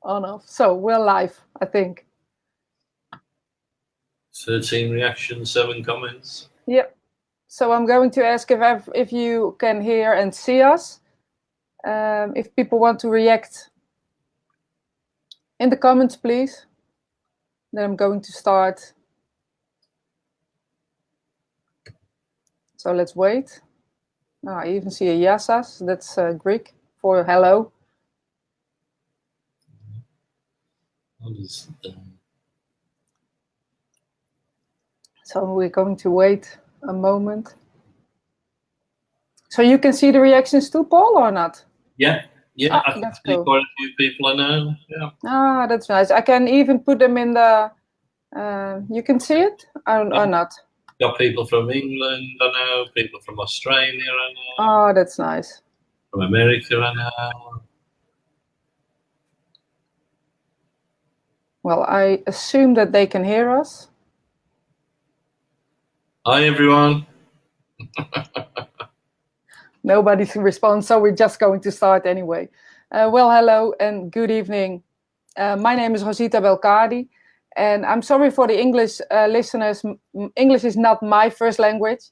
on off. So we're live, I think. 13 reactions, 7 comments. Yep. So I'm going to ask if you can hear and see us. If people want to react in the comments, please. Then I'm going to start. So let's wait. Oh, I even see a yasas. That's Greek for hello. So we're going to wait a moment. So you can see the reactions too, Paul, or not? Yeah, I can see cool. quite a few people I know. Yeah. Ah, that's nice. I can even put them in the. You can see it or not? Got people from England, I know. People from Australia, I know. Oh, that's nice. From America, I know. Well, I assume that they can hear us. Hi, everyone. Nobody responds, so we're just going to start anyway. Well, hello and good evening. My name is Rosita Belkadi, and I'm sorry for the English listeners. English is not my first language,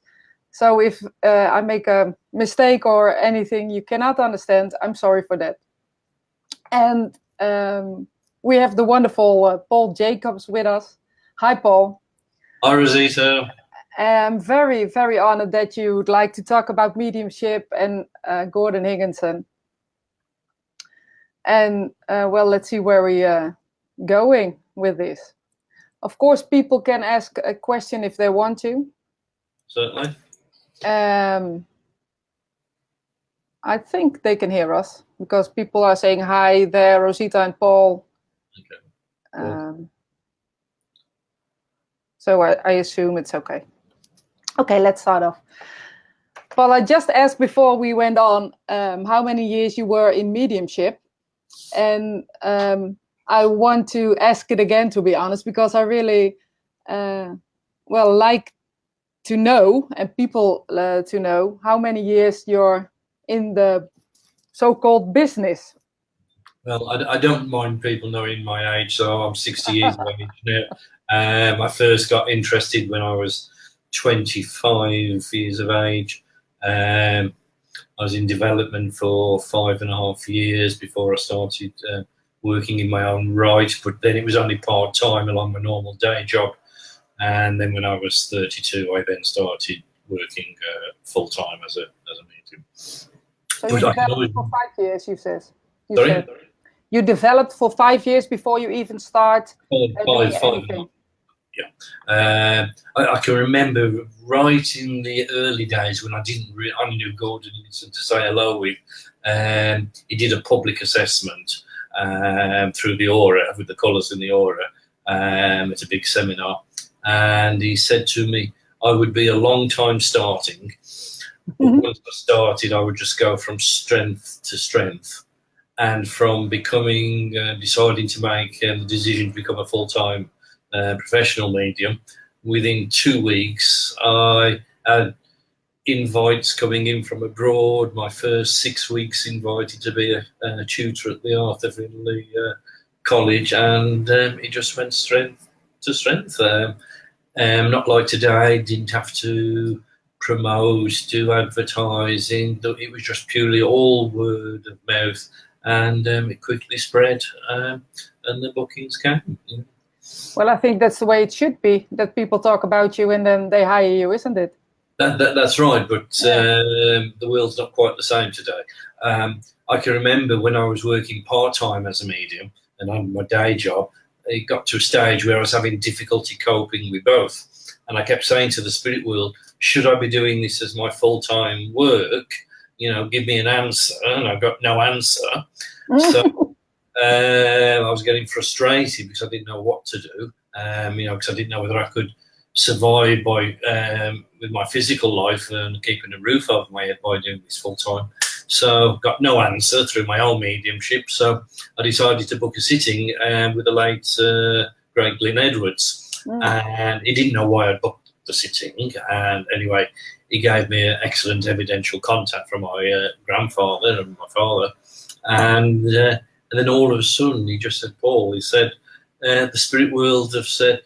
so if I make a mistake or anything you cannot understand, I'm sorry for that. And we have the wonderful Paul Jacobs with us. Hi, Paul. Hi, Rosita. I'm very, very honored that you would like to talk about mediumship and Gordon Higginson. And well, let's see where we're going with this. Of course, people can ask a question if they want to. Certainly. I think they can hear us because people are saying hi there, Rosita and Paul. Okay. Cool. So I assume it's okay. Okay, let's start off. Paul, I just asked before we went on how many years you were in mediumship. And I want to ask it again, to be honest, because I really, like to know, and people to know, how many years you're in the so-called business. Well, I don't mind people knowing my age, so I'm 60 years of age now. I first got interested when I was 25 years of age. I was in development for 5.5 years before I started working in my own right, but then it was only part-time along my normal day job. And then when I was 32, I then started working full-time as a medium. So you developed for 5 years, you said? Sorry? You developed for 5 years before you even start doing anything? Yeah. I can remember right in the early days when I knew Gordon Higginson to say hello with. He did a public assessment through the aura, with the colours in the aura. It's a big seminar. And he said to me, I would be a long time starting. But once I started, I would just go from strength to strength. And from deciding to make the decision to become a full-time professional medium, within 2 weeks, I had invites coming in from abroad. My first 6 weeks invited to be a tutor at the Arthur Finley College, and it just went strength to strength. Not like today, didn't have to promote, do advertising. It was just purely all word of mouth, and it quickly spread, and the bookings came. Yeah. Well, I think that's the way it should be, that people talk about you and then they hire you, isn't it? That's right, but the world's not quite the same today. I can remember when I was working part-time as a medium and on my day job, it got to a stage where I was having difficulty coping with both. And I kept saying to the spirit world, should I be doing this as my full-time work? You know, give me an answer. And I got no answer. So I was getting frustrated because I didn't know what to do. Because I didn't know whether I could survive by with my physical life and keeping a roof over my head by doing this full-time. So got no answer through my own mediumship. So I decided to book a sitting with the late great Glyn Edwards. And he didn't know why I booked the sitting. And anyway, he gave me an excellent evidential contact from my grandfather and my father. And And then all of a sudden, he just said, Paul, he said, the spirit world have said,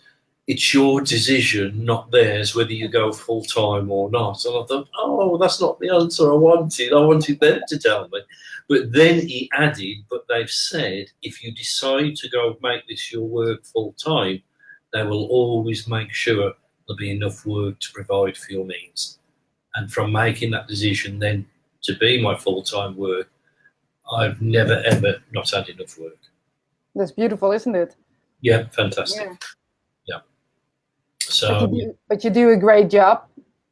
it's your decision, not theirs, whether you go full-time or not. And I thought, oh, that's not the answer I wanted. I wanted them to tell me. But then he added, but they've said, if you decide to go make this your work full-time, they will always make sure there'll be enough work to provide for your needs. And from making that decision then to be my full-time work, I've never, ever not had enough work. That's beautiful, isn't it? Yeah, fantastic. Yeah. So, but you do a great job.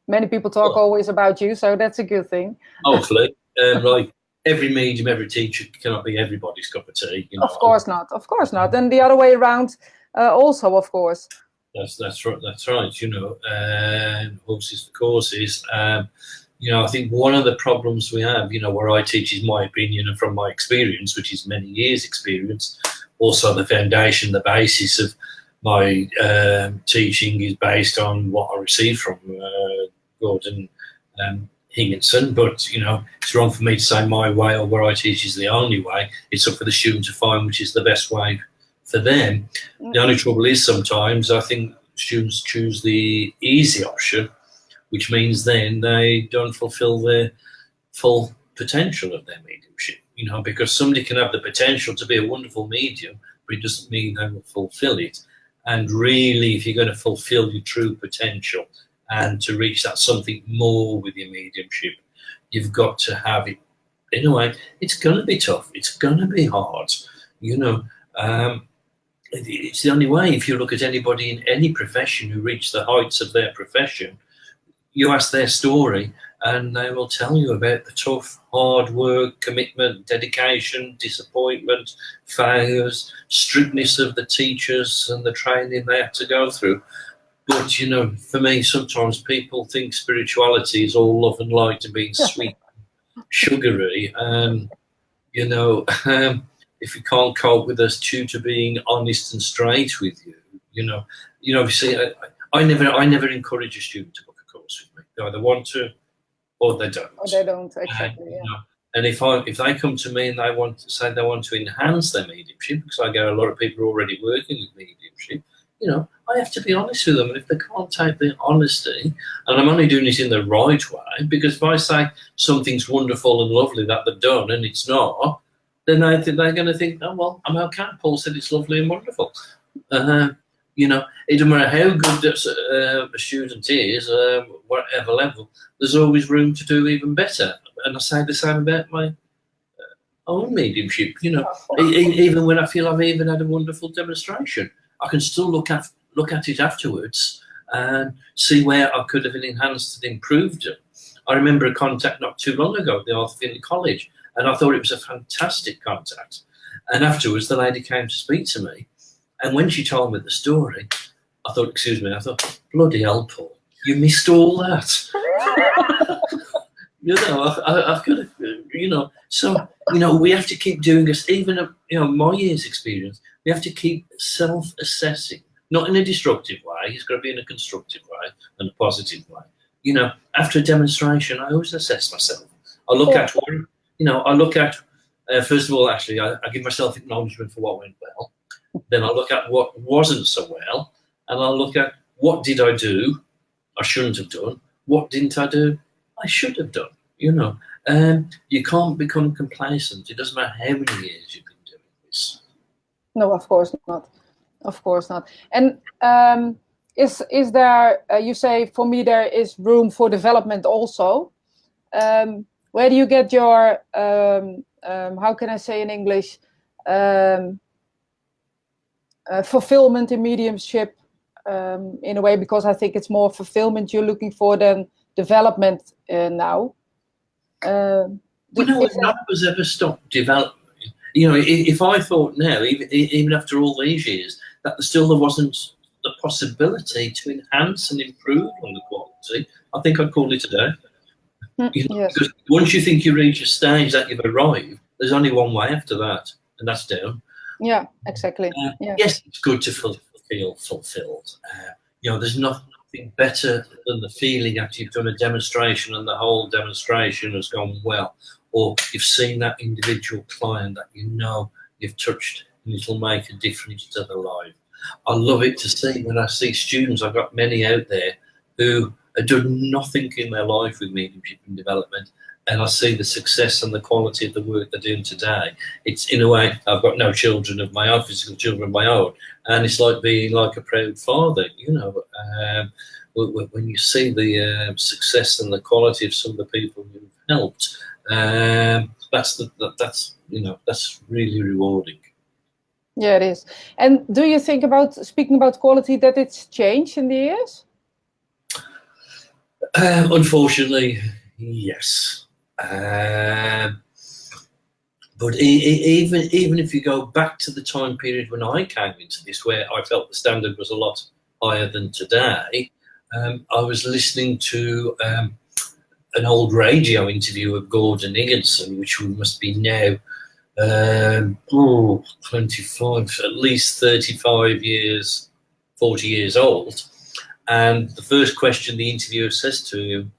Many people talk always about you, so that's a good thing. Hopefully. Like every medium, every teacher cannot be everybody's cup of tea. You know? Of course not. Of course not. And the other way around also, of course. That's right. That's right. You know, horses for courses. You know, I think one of the problems we have, you know, where I teach is my opinion and from my experience, which is many years' experience. Also, the foundation, the basis of my teaching is based on what I received from Gordon Higginson. But, you know, it's wrong for me to say my way or where I teach is the only way. It's up for the student to find which is the best way for them. The only trouble is sometimes I think students choose the easy option, which means then they don't fulfill their full potential of their mediumship, you know, because somebody can have the potential to be a wonderful medium, but it doesn't mean they will fulfill it. And really, if you're going to fulfill your true potential and to reach that something more with your mediumship, you've got to have it. In a way, it's going to be tough. It's going to be hard, you know. It's the only way. If you look at anybody in any profession who reach the heights of their profession, you ask their story and they will tell you about the tough, hard work, commitment, dedication, disappointment, failures, strictness of the teachers and the training they had to go through. But, you know, for me, sometimes people think spirituality is all love and light and being sweet, sugary. You know, if you can't cope with us due to being honest and straight with you, you know, obviously, I never encourage a student to book a course with me. They either want to or they don't. Or they don't, exactly. You know, and if they come to me and they want to say they want to enhance their mediumship, because I get a lot of people already working with mediumship, you know, I have to be honest with them. And if they can't take the honesty, and I'm only doing it in the right way, because if I say something's wonderful and lovely that they've done and it's not, then I think they're going to think, oh, well, I'm okay. Paul said it's lovely and wonderful. You know, it doesn't matter how good a student is, whatever level, there's always room to do even better. And I say the same about my own mediumship, you know. Even when I feel I've even had a wonderful demonstration, I can still look at it afterwards and see where I could have enhanced and improved it. I remember a contact not too long ago at the Arthur Findlay College, and I thought it was a fantastic contact. And afterwards, the lady came to speak to me, and when she told me the story, I thought, bloody hell, Paul, you missed all that. You know, I've got to, you know, so, you know, we have to keep doing this, even, you know, my year's experience, we have to keep self-assessing, not in a destructive way, it's got to be in a constructive way and a positive way. You know, after a demonstration, I always assess myself. I look at what, you know, first of all, actually, I give myself acknowledgement for what went well. Then I look at what wasn't so well, and I look at what did I do I shouldn't have done, what didn't I do I should have done, you know. You can't become complacent. It doesn't matter how many years you've been doing this. No, of course not. Of course not. And is there, you say, for me, there is room for development also. Where do you get your, how can I say in English, fulfillment in mediumship, in a way, because I think it's more fulfillment you're looking for than development now. Well, no, none of us ever stopped development. You know, if I thought now, even after all these years, that there wasn't the possibility to enhance and improve on the quality, I think I'd call it a day. You know, yes. Because once you think you reach a stage that you've arrived, there's only one way after that, and that's down. Yeah, exactly. Yes, it's good to feel fulfilled. You know, there's nothing better than the feeling after you've done a demonstration and the whole demonstration has gone well, or you've seen that individual client that you know you've touched, and it'll make a difference to their life. I love it to see when I see students. I've got many out there who have done nothing in their life with mediumship and development, and I see the success and the quality of the work they're doing today. It's, in a way, I've got no children of my own, physical children of my own, and it's like being like a proud father, you know. When you see the success and the quality of some of the people you've helped, that's really rewarding. Yeah, it is. And do you think, about speaking about quality, that it's changed in the years? Unfortunately, yes. But even if you go back to the time period when I came into this, where I felt the standard was a lot higher than today, I was listening to an old radio interview of Gordon Higginson, which must be now 25, at least 35 years, 40 years old. And the first question the interviewer says to him,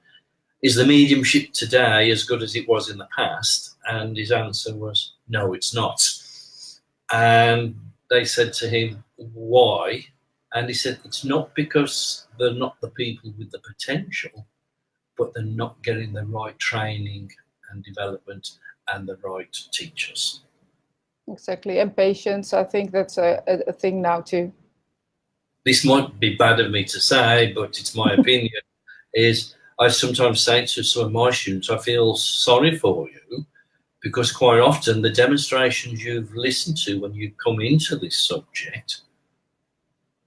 is the mediumship today as good as it was in the past? And his answer was, no, it's not. And they said to him, why? And he said, it's not because they're not the people with the potential, but they're not getting the right training and development and the right teachers. Exactly. And patience, I think that's a thing now too. This might be bad of me to say, but it's my opinion, is I sometimes say to some of my students, I feel sorry for you, because quite often the demonstrations you've listened to when you come into this subject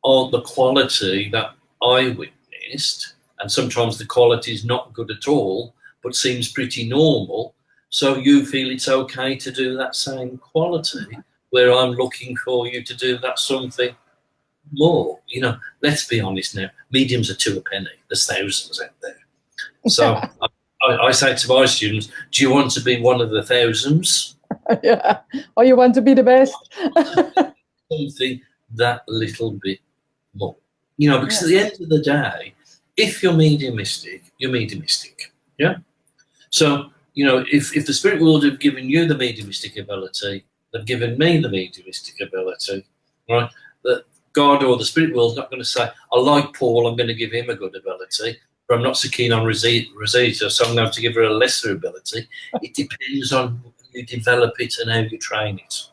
aren't the quality that I witnessed, and sometimes the quality is not good at all, but seems pretty normal. So you feel it's okay to do that same quality, where I'm looking for you to do that something more. You know, let's be honest now, mediums are 2 a penny. There's thousands out there. So I say to my students, do you want to be one of the thousands? Yeah. Or you want to be the best? Something that little bit more. You know, because at the end of the day, if you're mediumistic, you're mediumistic. Yeah? So, you know, if the spirit world have given you the mediumistic ability, they've given me the mediumistic ability, right? That God or the spirit world is not going to say, I like Paul, I'm going to give him a good ability, but I'm not so keen on Rosita, so I'm going to have to give her a lesser ability. It depends on how you develop it and how you train it.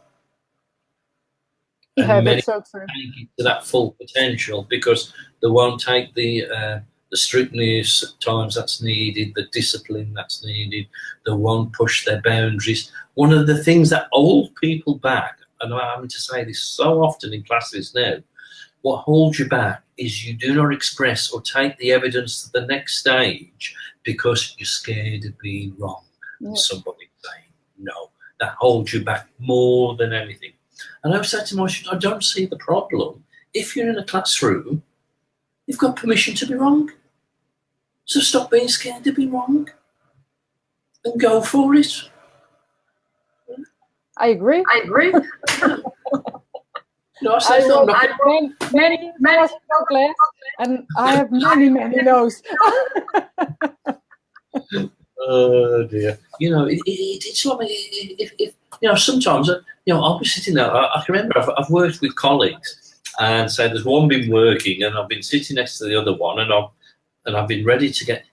Yeah, and that's so true. take it to that full potential, because they won't take the strictness at times that's needed, the discipline that's needed. They won't push their boundaries. One of the things that hold people back, and I'm having to say this so often in classes now, what holds you back is you do not express or take the evidence to the next stage because you're scared of being wrong. And somebody saying no. That holds you back more than anything. And I've said to my students, I don't see the problem. If you're in a classroom, you've got permission to be wrong. So stop being scared to be wrong and go for it. I agree. No, I wrote many class, and I have many no's. Oh dear. You know, it's like if you know, sometimes I'll be sitting there. I can remember I've worked with colleagues, and say there's one been working, and I've been sitting next to the other one, and I've been ready to get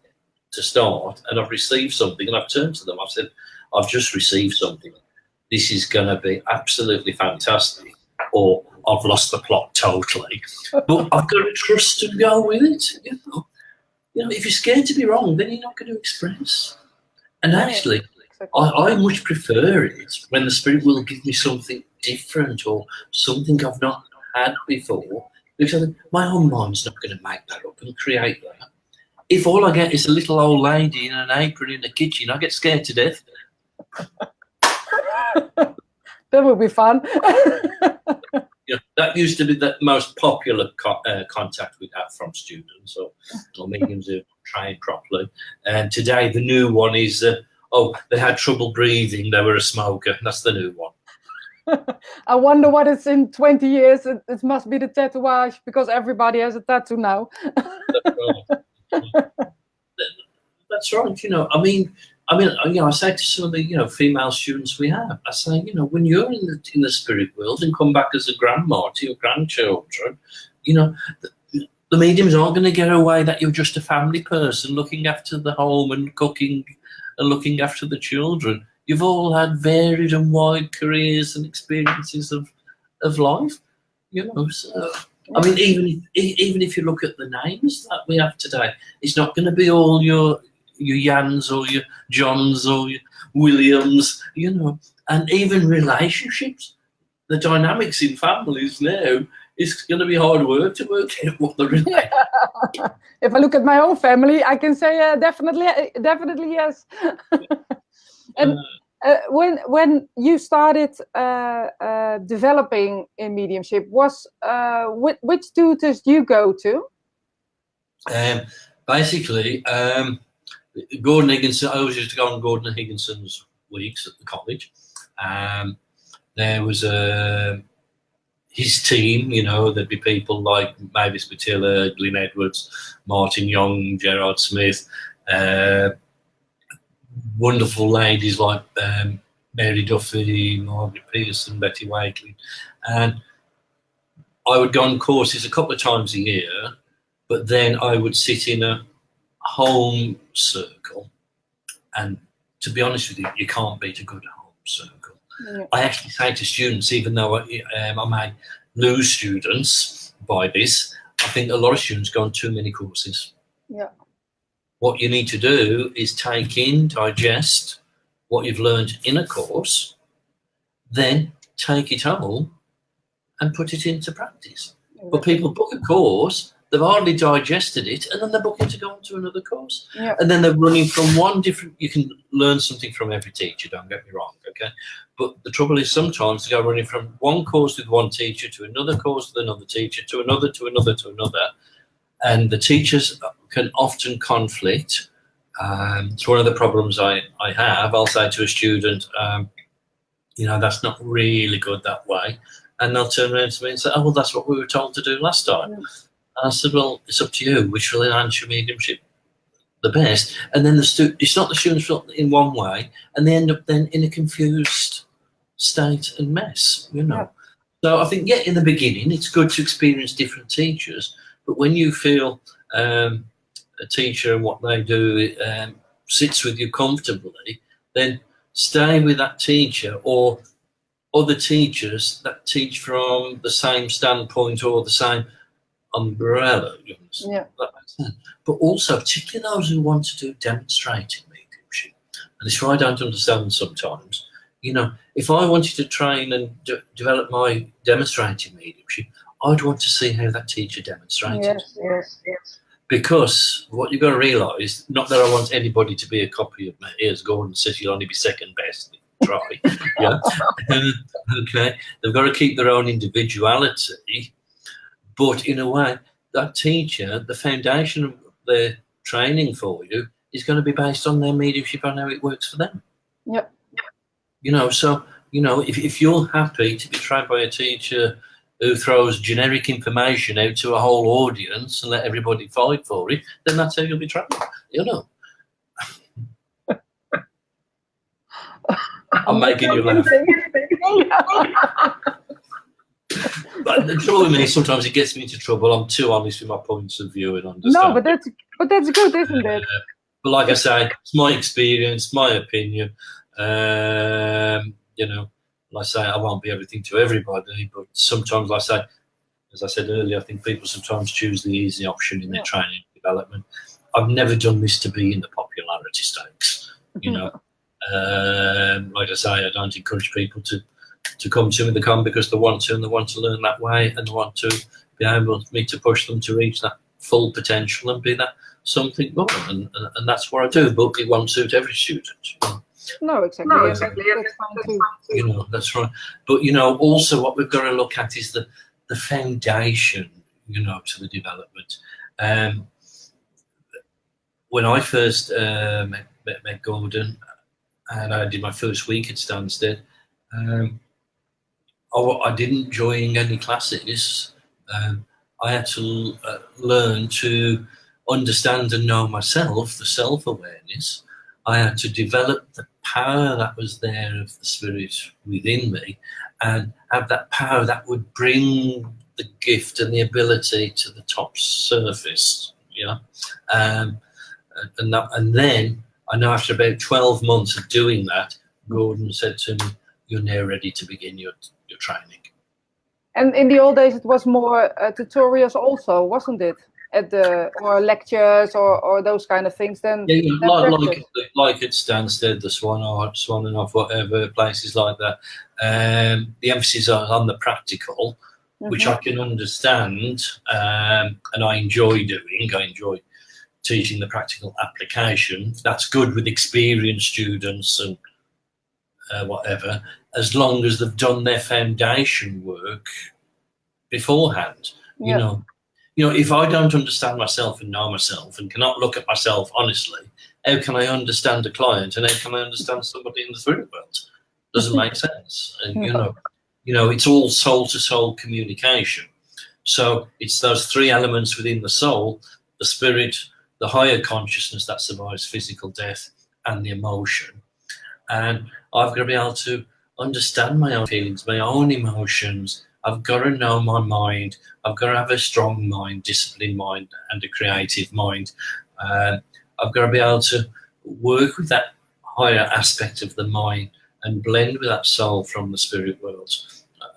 to start, and I've received something, and I've turned to them. I've said, I've just received something. This is going to be absolutely fantastic, or I've lost the plot totally. But I've got to trust and go with it. You know, if you're scared to be wrong, then you're not going to express. And actually, I much prefer it when the spirit will give me something different or something I've not had before, because my own mind's not going to make that up and create that. If all I get is a little old lady in an apron in the kitchen, I get scared to death. That would be fun. Yeah, that used to be the most popular contact we had from students or mediums who trained properly. And today the new one is, they had trouble breathing, they were a smoker. That's the new one. I wonder what it's in 20 years. It must be the tattooage, because everybody has a tattoo now. That's right. That's right. You know, I mean, I mean, I say to some of the, female students we have, I say, when you're in the spirit world and come back as a grandma to your grandchildren, the mediums aren't going to get away that you're just a family person looking after the home and cooking and looking after the children. You've all had varied and wide careers and experiences of life, So, I mean, even if you look at the names that we have today, it's not going to be all your Jans or your Johns or your Williams, and even relationships. The dynamics in families now, it's going to be hard work to work out what the relationship. Yeah. If I look at my own family, I can say definitely yes. And when you started developing in mediumship, which tutors do you go to? Basically, Gordon Higginson. I always used to go on Gordon and Higginson's weeks at the college. There was his team, there'd be people like Mavis Matilla, Glyn Edwards, Martin Young, Gerard Smith, wonderful ladies like Mary Duffy, Margaret Pearson, Betty Wakely. And I would go on courses a couple of times a year, but then I would sit in a home circle. And to be honest with you, you can't beat a good home circle. Yeah. I actually say to students, even though I may lose students by this, I think a lot of students go on too many courses. Yeah. What you need to do is take in, digest what you've learned in a course, then take it home and put it into practice. Yeah. But people book a course, they've hardly digested it, and then they're booking to go on to another course. Yeah. And then they're running from one different... You can learn something from every teacher, don't get me wrong, okay? But the trouble is sometimes they go running from one course with one teacher to another course with another teacher to another, to another, to another. And the teachers can often conflict. It's one of the problems I have. I'll say to a student, that's not really good that way. And they'll turn around to me and say, oh, well, that's what we were told to do last time. And I said, well, it's up to you. Which will enhance your mediumship the best? And then it's not the students in one way, and they end up then in a confused state and mess, Yeah. So I think, in the beginning, it's good to experience different teachers. But when you feel a teacher and what they do sits with you comfortably, then stay with that teacher or other teachers that teach from the same standpoint or the same umbrella. Yeah. But also, particularly those who want to do demonstrating mediumship. And this is what I don't understand sometimes. If I wanted to train and develop my demonstrating mediumship, I'd want to see how that teacher demonstrated. Yes. Because what you've got to realise, not that I want anybody to be a copy of me, as Gordon says, you'll only be second best. Try. Yeah. Okay. They've got to keep their own individuality, but in a way, that teacher, the foundation of their training for you is going to be based on their mediumship and how it works for them. Yep. So, if you're happy to be trained by a teacher who throws generic information out to a whole audience and let everybody fight for it, then that's how you'll be trained, I'm making you laugh. But the trouble with me, sometimes it gets me into trouble. I'm too honest with my points of view and understand. No, but that's good, isn't it? But like I say, it's my experience, my opinion. Like I say, I won't be everything to everybody, but sometimes, like I say, as I said earlier, I think people sometimes choose the easy option in their training and development. I've never done this to be in the popularity stakes, Like I say, I don't encourage people to come to me. They come because they want to, and they want to learn that way, and they want to be able for me to push them to reach that full potential and be that something more. And that's what I do, but it won't suit every student. No, exactly. That's right. But also what we've got to look at is the foundation, to the development. When I first met Gordon, and I did my first week at Stansted, I didn't join any classes. I had to learn to understand and know myself, the self-awareness, I had to develop the power that was there of the Spirit within me, and have that power that would bring the gift and the ability to the top surface. And then I know after about 12 months of doing that, Gordon said to me, "You're now ready to begin your training." And in the old days, it was more tutorials also, wasn't it? Or lectures or those kind of things. Then like at Stansted, the Swan and off, whatever places like that. The emphasis on the practical, which I can understand, and I enjoy doing. I enjoy teaching the practical application. That's good with experienced students and whatever, as long as they've done their foundation work beforehand. If I don't understand myself and know myself and cannot look at myself honestly, how can I understand a client, and how can I understand somebody in the spirit world? Doesn't make sense. And it's all soul to soul communication. So it's those three elements within the soul: the spirit, the higher consciousness that survives physical death, and the emotion. And I've got to be able to understand my own feelings, my own emotions. I've got to know my mind. I've got to have a strong mind, disciplined mind, and a creative mind. I've got to be able to work with that higher aspect of the mind and blend with that soul from the spirit world.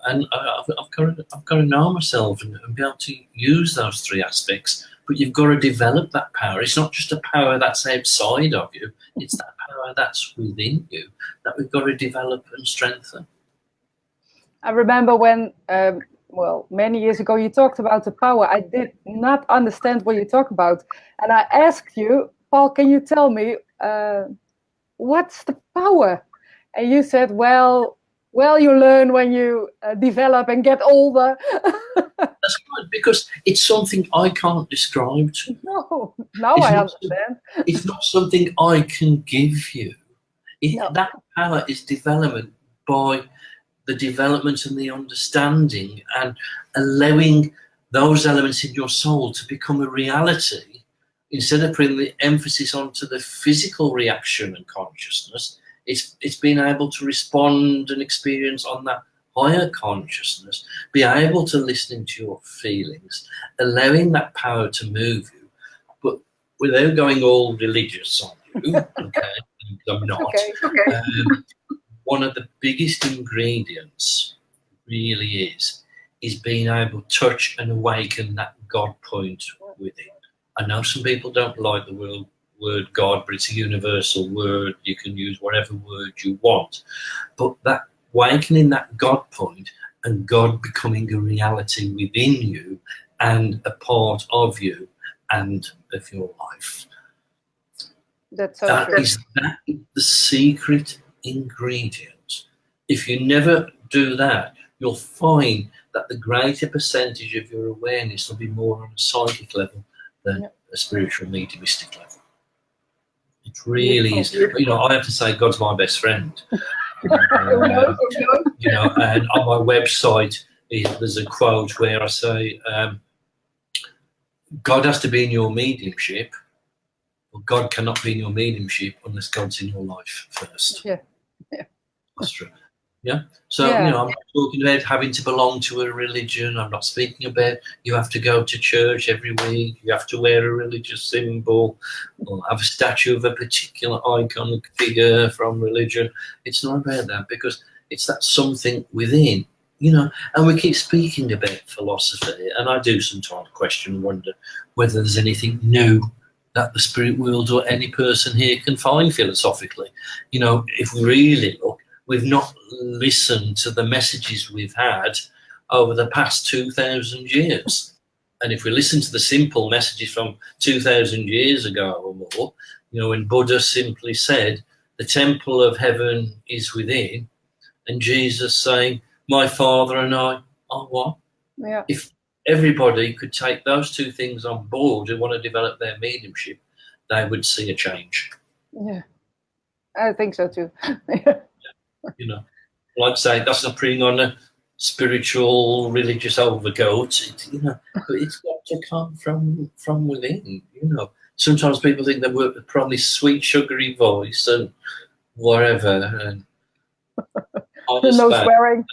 And I've got to know myself and be able to use those three aspects. But you've got to develop that power. It's not just a power that's outside of you. It's that power that's within you that we've got to develop and strengthen. I remember when, many years ago, you talked about the power. I did not understand what you talk about. And I asked you, Paul, can you tell me what's the power? And you said, well, you learn when you develop and get older. That's right, because it's something I can't describe to you. No, now I understand. It's not something I can give you. That power is development by the development and the understanding and allowing those elements in your soul to become a reality, instead of putting the emphasis onto the physical reaction and consciousness. It's being able to respond and experience on that higher consciousness, be able to listen to your feelings, allowing that power to move you, but without going all religious on you. Okay, I'm not. Okay. One of the biggest ingredients really is being able to touch and awaken that God point within. I know some people don't like the word God, but it's a universal word. You can use whatever word you want. But that awakening that God point and God becoming a reality within you and a part of you and of your life. That's so true. Is that the secret ingredient? If you never do that, you'll find that the greater percentage of your awareness will be more on a psychic level than a spiritual mediumistic level. It really is. I have to say God's my best friend. And on my website there's a quote where I say God has to be in your mediumship. God cannot be in your mediumship unless God's in your life first. Yeah. That's true. Yeah. So, I'm not talking about having to belong to a religion. I'm not speaking about you have to go to church every week, you have to wear a religious symbol, or have a statue of a particular iconic figure from religion. It's not about that, because it's that something within, and we keep speaking about philosophy, and I do sometimes question and wonder whether there's anything new that the spirit world or any person here can find philosophically. If we really look, we've not listened to the messages we've had over the past 2,000 years. And if we listen to the simple messages from 2,000 years ago or more, when Buddha simply said, the temple of heaven is within, and Jesus saying, my Father and I are one. Yeah. If everybody could take those two things on board and want to develop their mediumship, they would see a change. Yeah, I think so too. Like I say, that's not putting on a spiritual, religious overcoat. But it's got to come from within. sometimes people think they work with probably sweet, sugary voice and whatever. And no swearing.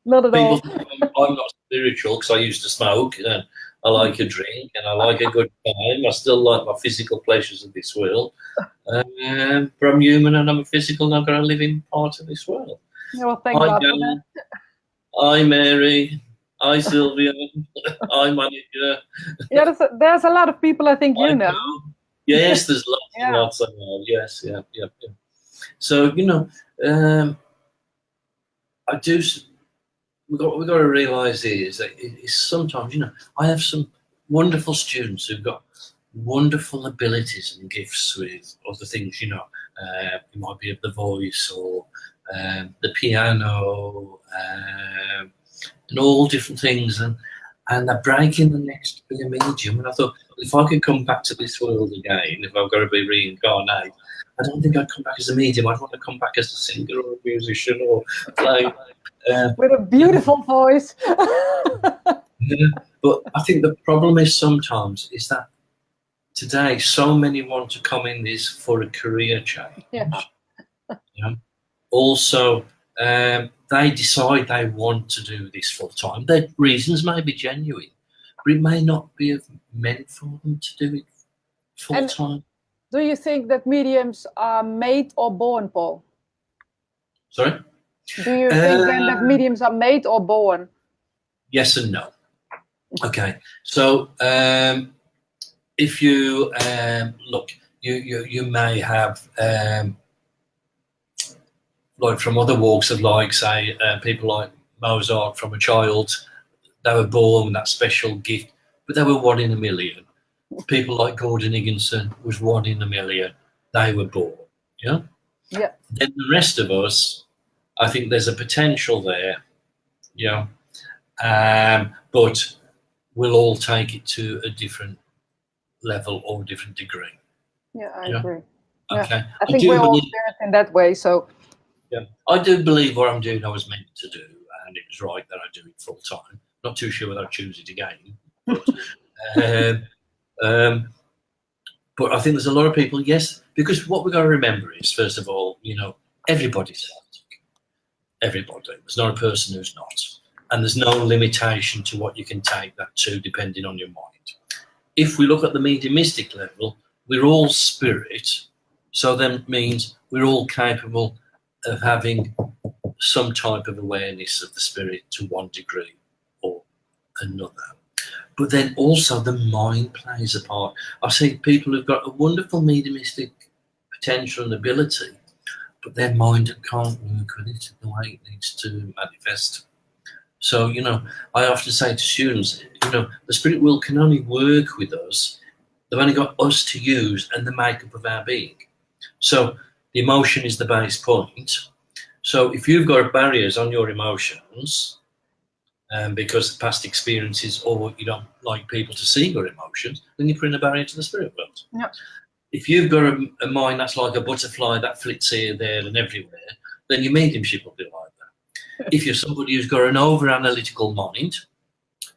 Not at all. People think I'm not spiritual because I used to smoke and I like a drink and I like a good time. I still like my physical pleasures of this world. But I'm human and I'm a physical and I've got to live in part of this world. Yeah, well, thank God for that. Hi, Mary. Hi, Sylvia. Hi, Monica. Yeah, there's a lot of people I think you know. Yes, there's lots and lots I know. Yes, yeah. So, I do... We've got to realise is that it's sometimes, I have some wonderful students who've got wonderful abilities and gifts with other things, it might be of the voice or the piano and all different things, and they're breaking the next to be a medium. And I thought, if I could come back to this world again, if I've got to be reincarnated, I don't think I'd come back as a medium. I'd want to come back as a singer or a musician or play. With a beautiful voice. Yeah, but I think the problem is sometimes is that today so many want to come in this for a career change. Yeah. Also, they decide they want to do this full time. Their reasons may be genuine, but it may not be meant for them to do it full time. Do you think that mediums are made or born, Paul? Sorry? Do you think then that mediums are made or born? Yes and no. Okay, so if you look, you may have like from other walks of life, say people like Mozart, from a child, they were born with that special gift, but they were 1 in a million. People like Gordon Higginson was 1 in a million. They were born. Yeah. Yeah. Then the rest of us, I think there's a potential there, but we'll all take it to a different level or a different degree. Yeah, I agree. Okay. Yeah. I think we're all spirit in that way. So. Yeah, I do believe what I'm doing I was meant to do, and it was right that I do it full time. Not too sure whether I choose it again, but I think there's a lot of people, yes, because what we've got to remember is, first of all, everybody's psychic. Everybody. There's not a person who's not. And there's no limitation to what you can take that to, depending on your mind. If we look at the mediumistic level, we're all spirit, so that means we're all capable of having some type of awareness of the spirit to one degree or another. But then also the mind plays a part. I've seen people who've got a wonderful mediumistic potential and ability, but their mind can't work with it the way it needs to manifest. So, I often say to students, the spirit will can only work with us. They've only got us to use and the makeup of our being. So the emotion is the base point. So if you've got barriers on your emotions, because of past experiences or you don't like people to see your emotions, then you're putting a barrier to the spirit world. Yeah. If you've got a mind that's like a butterfly that flits here, there and everywhere, then your mediumship will be like that. If you're somebody who's got an over-analytical mind,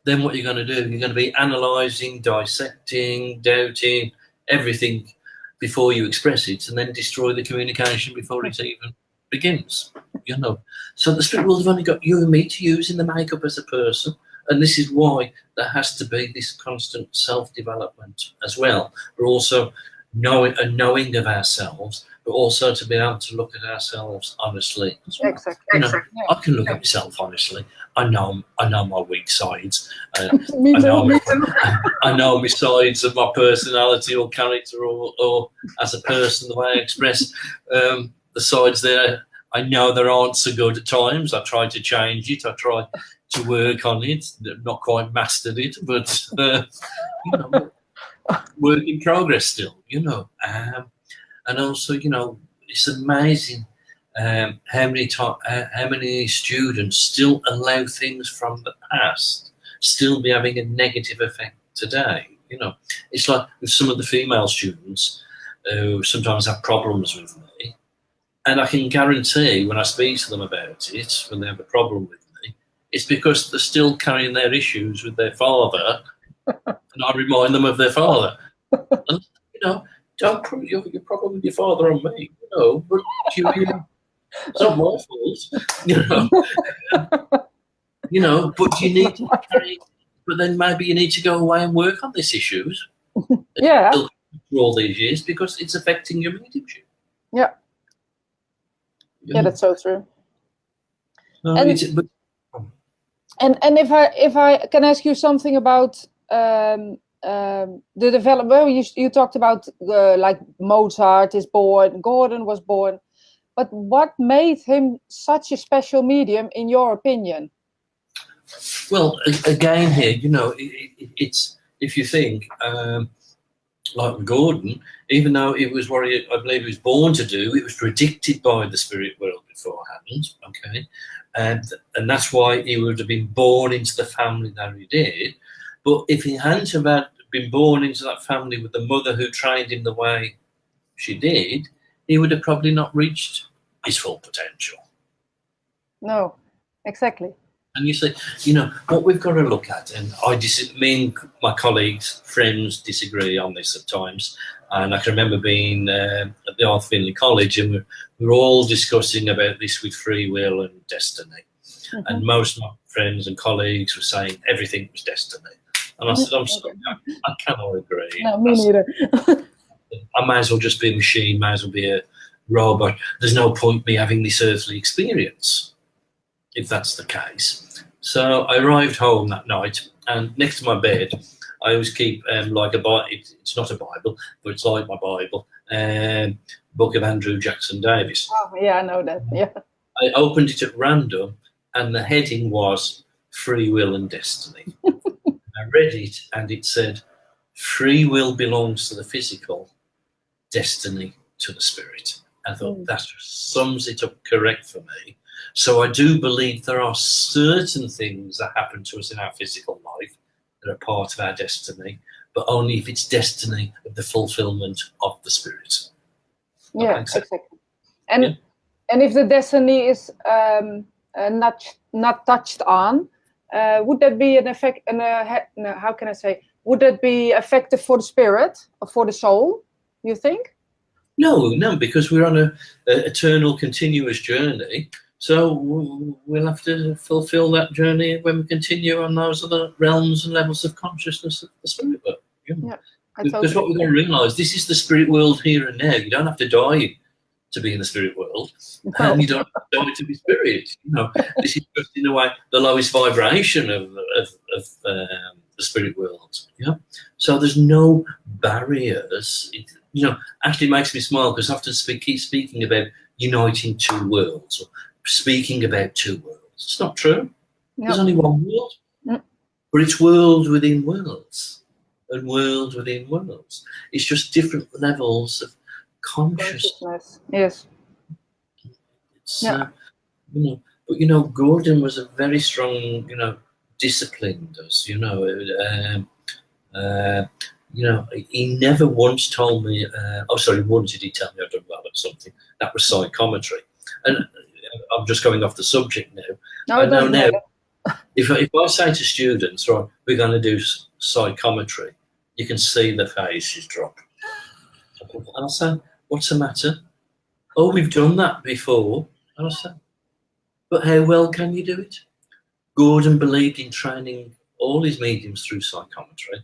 then what you're going to do, you're going to be analysing, dissecting, doubting, everything before you express it, and then destroy the communication before it even begins. So the spirit world have only got you and me to use in the makeup as a person, and this is why there has to be this constant self-development as well. We're also knowing of ourselves, but also to be able to look at ourselves honestly. Exactly. I can look at myself honestly. I know my weak sides. Me too. I know my sides of my personality or character or as a person, the way I express the sides there. I know there aren't so good at times. I try to change it. I try to work on it. Not quite mastered it, but work in progress still. And also, it's amazing how many students still allow things from the past still be having a negative effect today. It's like with some of the female students who sometimes have problems with me, and I can guarantee when I speak to them about it, when they have a problem with me, it's because they're still carrying their issues with their father And I remind them of their father. And, don't put your problem with your father on me, but it's not my fault, but you need to carry, but then maybe you need to go away and work on these issues. Yeah. For all these years, because it's affecting your mediumship. Yeah. Yeah, that's so true. And if I can ask you something about the development, you talked about like Mozart is born, Gordon was born, but what made him such a special medium in your opinion? Well, again here, it's, if you think, like Gordon, even though it was what I believe he was born to do, it was predicted by the spirit world beforehand, okay? And that's why he would have been born into the family that he did. But if he hadn't have been born into that family with the mother who trained him the way she did, he would have probably not reached his full potential. No, exactly. And you say, what we've got to look at, and me and my colleagues, friends disagree on this at times. And I can remember being at the Arthur Findlay College, and we were all discussing about this with free will and destiny. Mm-hmm. And most of my friends and colleagues were saying everything was destiny. And I said, I'm sorry, I cannot agree. No, me neither. I may as well just be a machine, may as well be a robot. There's no point me having this earthly experience, if that's the case. So I arrived home that night, and next to my bed, I always keep like a Bible. It's not a Bible, but it's like my Bible, book of Andrew Jackson Davis. Oh, yeah, I know that. Yeah. I opened it at random, and the heading was Free Will and Destiny. I read it, and it said, free will belongs to the physical, destiny to the spirit. I thought that sums it up correct for me. So I do believe there are certain things that happen to us in our physical life that are part of our destiny, but only if it's destiny of the fulfillment of the spirit. Yeah, exactly. And if the destiny is not touched on, would that be an effect? How can I say? Would that be effective for the spirit or for the soul? You think? No, because we're on a eternal, continuous journey. So we'll have to fulfill that journey when we continue on those other realms and levels of consciousness of the spirit world. Yeah, because what we're going to realise, this is the spirit world here and now. You don't have to die to be in the spirit world, and you don't have to die to be spirit. This is just in a way the lowest vibration of the spirit world. Yeah, so there's no barriers. Actually makes me smile because I often keep speaking about uniting two worlds, or speaking about two worlds. It's not true. No. There's only one world. No. But it's world within worlds and world within worlds. It's just different levels of consciousness. Yes. It's, but Gordon was a very strong, disciplined us, he never once told me, once did he tell me I'd done well at something. That was psychometry. And I'm just going off the subject now. No, I know now, if I say to students, right, we're going to do psychometry, you can see the faces drop. And I'll say, what's the matter? Oh, we've done that before. And I'll say, but how well can you do it? Gordon believed in training all his mediums through psychometry, to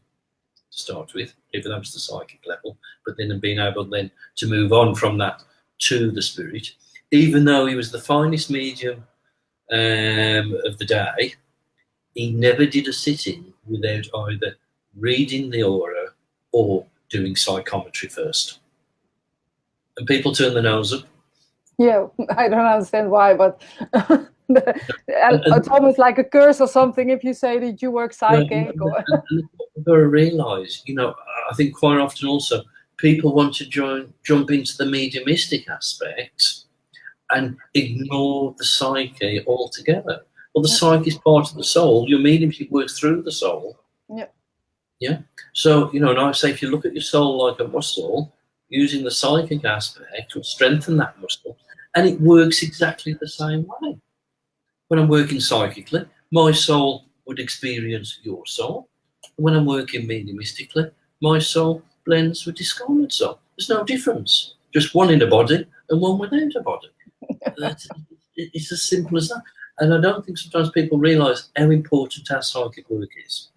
start with, even though it's the psychic level, but then being able then to move on from that to the spirit. Even though he was the finest medium of the day, he never did a sitting without either reading the aura or doing psychometry first. And people turn their nose up. Yeah, I don't understand why, but it's almost like a curse or something if you say that you work psychic. You've got to realise, I think quite often also people want to jump into the mediumistic aspect and ignore the psyche altogether. Well, the psyche is part of the soul. Your mediumship works through the soul. Yeah. Yeah. So, and I say if you look at your soul like a muscle, using the psychic aspect will strengthen that muscle, and it works exactly the same way. When I'm working psychically, my soul would experience your soul. When I'm working mediumistically, my soul blends with discarded soul. There's no difference. Just one in a body and one without a body. It's as simple as that. And I don't think sometimes people realise how important our psychic work is.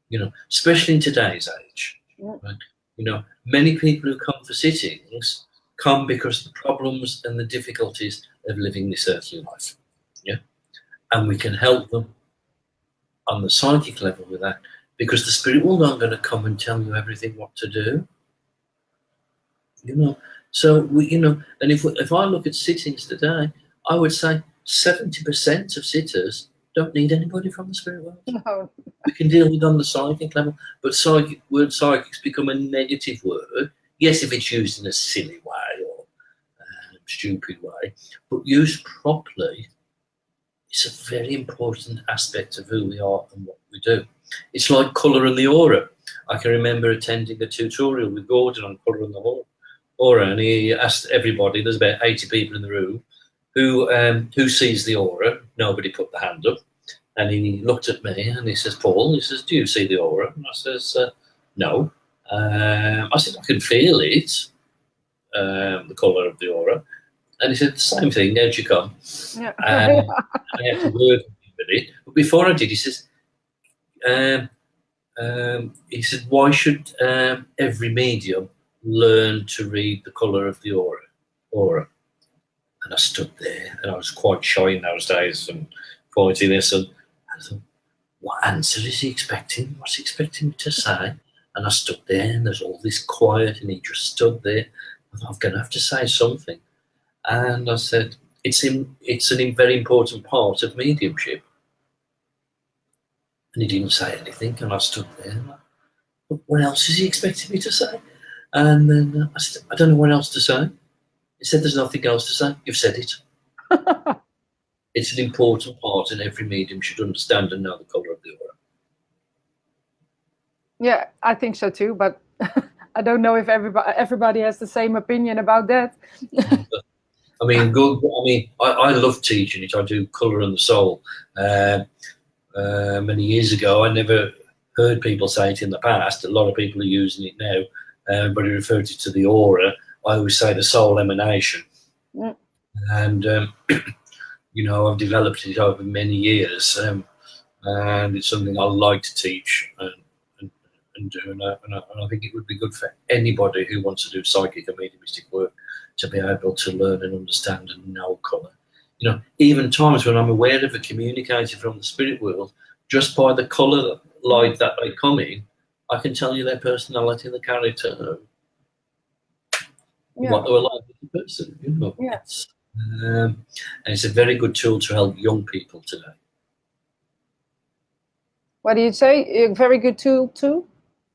You know, especially in today's age. Right? You know, many people who come for sittings come because of the problems and the difficulties of living this earthly life. Yeah, and we can help them on the psychic level with that, because the spirit world aren't going to come and tell you everything what to do. You know, so we, you know, and if I look at sittings today, I would say 70% of sitters don't need anybody from the spirit world. No. We can deal with on the psychic level, but word psychics become a negative word. Yes, if it's used in a silly way or stupid way, but used properly, it's a very important aspect of who we are and what we do. It's like colour and the aura. I can remember attending a tutorial with Gordon on colour and the aura, and he asked everybody, there's about 80 people in the room, who sees the aura. Nobody put the hand up. And he looked at me and he says, Paul, he says, do you see the aura? And I says, no. I said, I can feel it, the colour of the aura. And he said, the same thing, how'd you come? Yeah. I had to work with it. But before I did, he says, why should every medium learn to read the colour of the aura? And I stood there, and I was quite shy in those days and pointing this, and I thought, what answer is he expecting? What's he expecting me to say? And I stood there, and there's all this quiet, and he just stood there. I thought, I'm going to have to say something. And I said, it's a very important part of mediumship. And he didn't say anything, and I stood there. And what else is he expecting me to say? And then I said, I don't know what else to say. He said, there's nothing else to say. You've said it. It's an important part, and every medium should understand and know the colour of the aura. Yeah, I think so too, but I don't know if everybody has the same opinion about that. I mean, I love teaching it. I do colour and the soul. Many years ago, I never heard people say it in the past. A lot of people are using it now, but he referred to the aura. I always say the soul emanation. Mm. And, you know, I've developed it over many years, and it's something I like to teach and do. And I think it would be good for anybody who wants to do psychic and mediumistic work to be able to learn and understand and know colour. You know, even times when I'm aware of a communicator from the spirit world, just by the colour light that they come in, I can tell you their personality, the character, what they were like as a person. You know, and it's a very good tool to help young people today. What do you say? A very good tool too?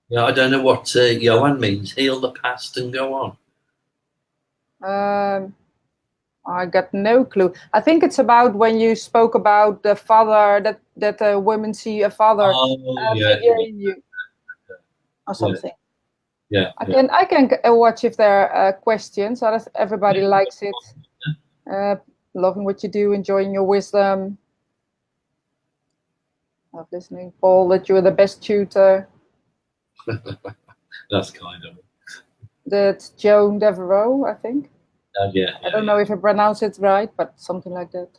Yeah, I don't know what Johan means. Heal the past and go on. I got no clue. I think it's about when you spoke about the father, that women see a father figure in you, or something. Yeah. I can watch if there are questions. Everybody likes it. Loving what you do, enjoying your wisdom. Love listening, Paul. That you're the best tutor. That's kind of it. That's Joan Devereaux, I think. I don't know if I pronounce it right, but something like that.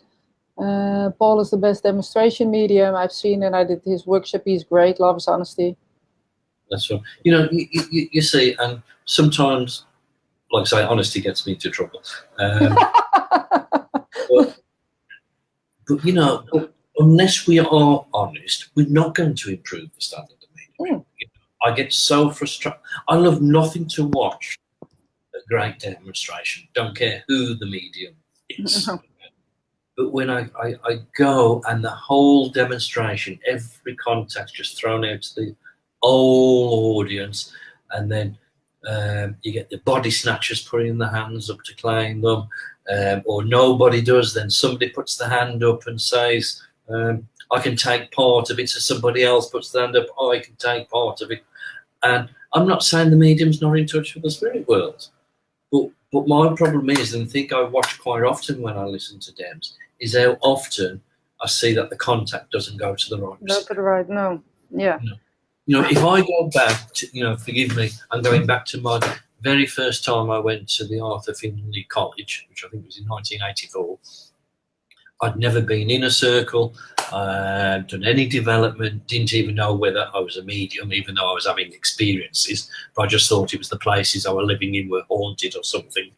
Paul is the best demonstration medium I've seen, and I did his workshop. He's great. Love his honesty. That's right. You know, you see, and sometimes, like I say, honesty gets me into trouble. But you know, unless we are honest, we're not going to improve the standard of mediumship. You know, I get so frustrated. I love nothing to watch a great demonstration. Don't care who the medium is. But when I go and the whole demonstration, every contact just thrown out to the whole audience, and then you get the body snatchers putting their hands up to claim them, or nobody does, then somebody puts the hand up and says, I can take part of it, so somebody else puts the hand up, I can take part of it. And I'm not saying the medium's not in touch with the spirit world, but my problem is, and I think I watch quite often when I listen to Dems, is how often I see that the contact doesn't go to the right. Go to the right, no. Yeah. if I go back to, forgive me, I'm going back to my very first time I went to the Arthur Findlay College, which I think was in 1984. I'd never been in a circle, done any development, didn't even know whether I was a medium, even though I was having experiences, but I just thought it was the places I was living in were haunted or something.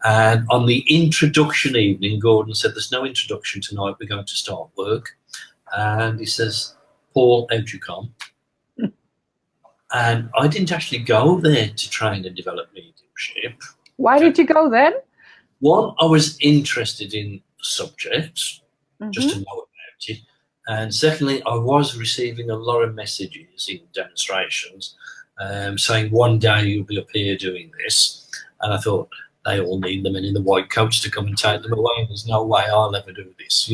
And on the introduction evening, Gordon said, there's no introduction tonight, we're going to start work. And he says, Paul, how'd you come? And I didn't actually go there to train and develop mediumship. Why did you go then? One, I was interested in the subject, just to know about it. And secondly, I was receiving a lot of messages in demonstrations saying, one day you'll be up here doing this. And I thought, they all need the men in the white coats to come and take them away. There's no way I'll ever do this,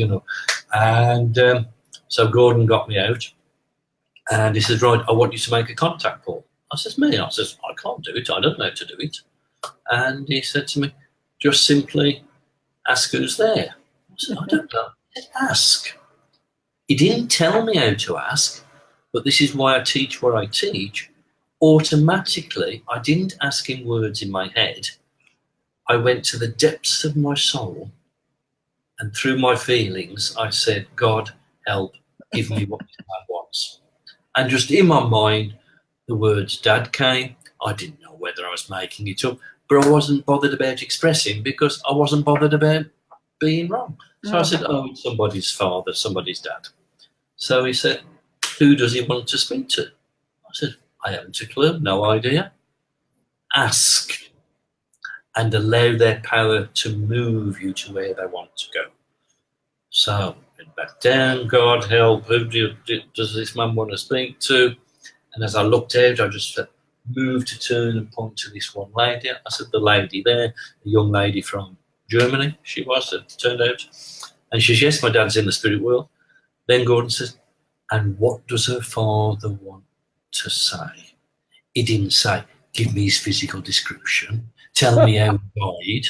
And so Gordon got me out. And he says, right, I want you to make a contact, Paul. I says, me? I says, I can't do it. I don't know how to do it. And he said to me, just simply ask who's there. I said, I don't know. Ask. He didn't tell me how to ask, but this is why I teach what I teach. Automatically, I didn't ask in words in my head. I went to the depths of my soul, and through my feelings, I said, God, help, give me what this man wants. And just in my mind, the words Dad came. I didn't know whether I was making it up, but I wasn't bothered about expressing because I wasn't bothered about being wrong. So I said, oh, it's somebody's father, somebody's dad. So he said, who does he want to speak to? I said, I haven't a clue, no idea. Ask and allow their power to move you to where they want to go. So went back down, God help, who does this man want to speak to? And as I looked out, I just moved to turn and point to this one lady. I said, the lady there, the young lady from Germany, she was, it turned out. And she says, yes, my dad's in the spirit world. Then Gordon says, and what does her father want to say? He didn't say, give me his physical description, tell me how he died,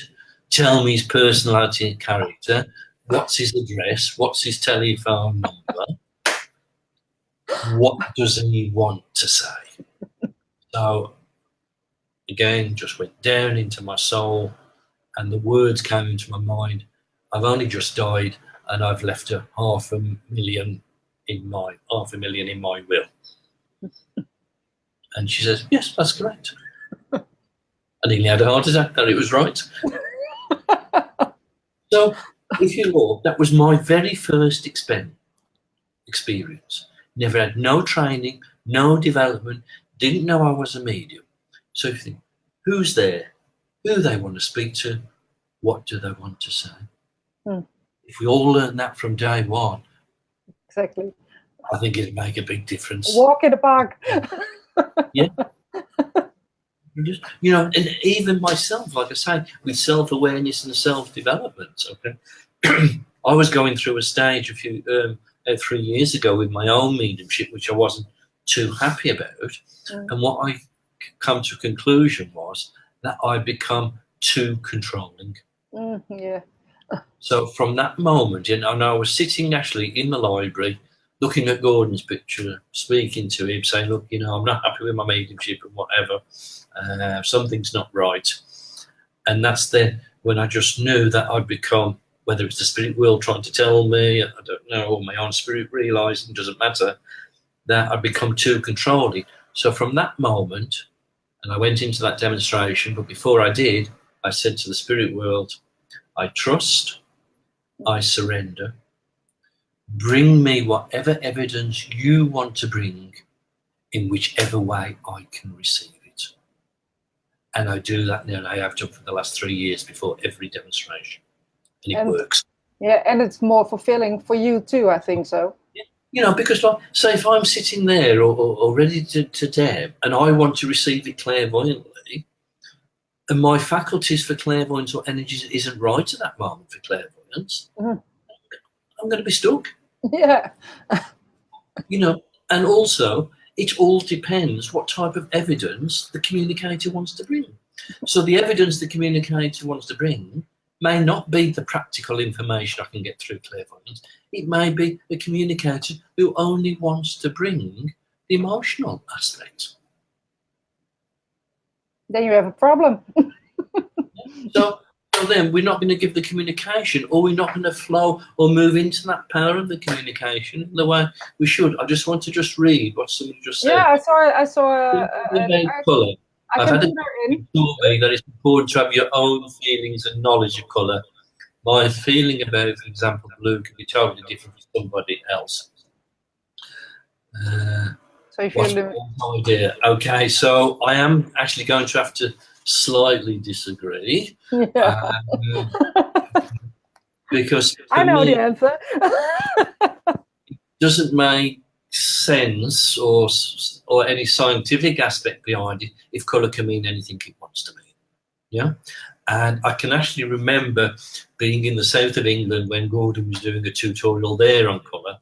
tell me his personality and character, what's his address, what's his telephone number, what does he want to say? So, again, just went down into my soul and the words came into my mind. I've only just died and I've left a $500,000 in my will. And she says, yes, that's correct. I nearly had a heart attack, that it was right. So, if you will, that was my very first experience. Never had no training, no development, didn't know I was a medium. So if you think, who's there? Who they want to speak to? What do they want to say? If we all learn that from day one, exactly, I think it'd make a big difference. Walk in the park. Yeah. Just, and even myself, like I say, with self-awareness and self-development, okay, I was going through a stage 3 years ago with my own mediumship, which I wasn't too happy about. And what I come to a conclusion was that I become too controlling. Yeah. So from that moment, and I was sitting actually in the library, looking at Gordon's picture, speaking to him, saying, look, I'm not happy with my mediumship and whatever. Something's not right. And that's then when I just knew that I'd become, whether it's the spirit world trying to tell me, I don't know, or my own spirit realising, it doesn't matter, that I'd become too controlling. So from that moment, and I went into that demonstration, but before I did, I said to the spirit world, I trust, I surrender, bring me whatever evidence you want to bring in whichever way I can receive it. And I do that now, and I have done for the last 3 years before every demonstration. And it works. Yeah, and it's more fulfilling for you too, I think so. Because like, say if I'm sitting there or ready to dab and I want to receive it clairvoyantly, and my faculties for clairvoyance or energies isn't right at that moment for clairvoyance, I'm going to be stuck. Yeah. And also it all depends what type of evidence the communicator wants to bring. So the evidence the communicator wants to bring may not be the practical information I can get through clairvoyance. It may be a communicator who only wants to bring the emotional aspect. Then you have a problem. So then we're not going to give the communication, or we're not going to flow or move into that power of the communication the way we should. I just want to just read what somebody just said. Yeah, I saw. Colour. I I've can had a put her in. survey that it's important to have your own feelings and knowledge of colour. My feeling about, for example, blue can be totally different from somebody else. So if What's you my idea? Okay, so I am actually going to have to slightly disagree. yeah. Because I know me, the answer. it doesn't make sense or any scientific aspect behind it if colour can mean anything it wants to mean. Yeah. And I can actually remember being in the south of England when Gordon was doing a tutorial there on colour,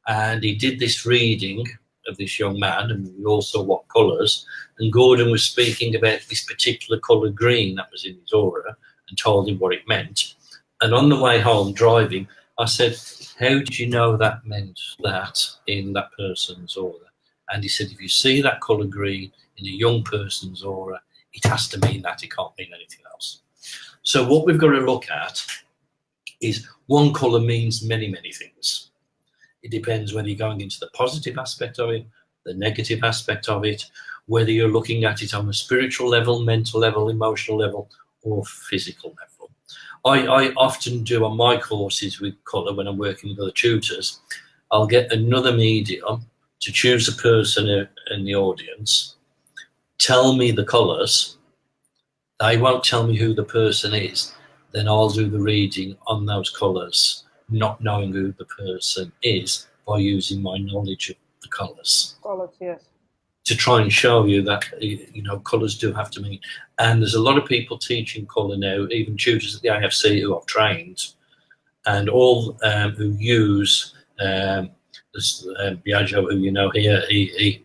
and he did this reading of this young man, and we all saw what colours, and Gordon was speaking about this particular colour green that was in his aura and told him what it meant. And on the way home driving, I said, how did you know that meant that in that person's aura? And he said, if you see that colour green in a young person's aura, it has to mean that, it can't mean anything else. So what we've got to look at is one colour means many, many things. It depends whether you're going into the positive aspect of it, the negative aspect of it, whether you're looking at it on a spiritual level, mental level, emotional level, or physical level. I often do on my courses with colour when I'm working with other tutors, I'll get another medium to choose a person in the audience, tell me the colours. They won't tell me who the person is. Then I'll do the reading on those colours, not knowing who the person is, by using my knowledge of the colours. Colours, yes. To try and show you that, you know, colours do have to mean. And there's a lot of people teaching colour now, even tutors at the AFC who I've trained, and all who use this Biagio, who you know here, he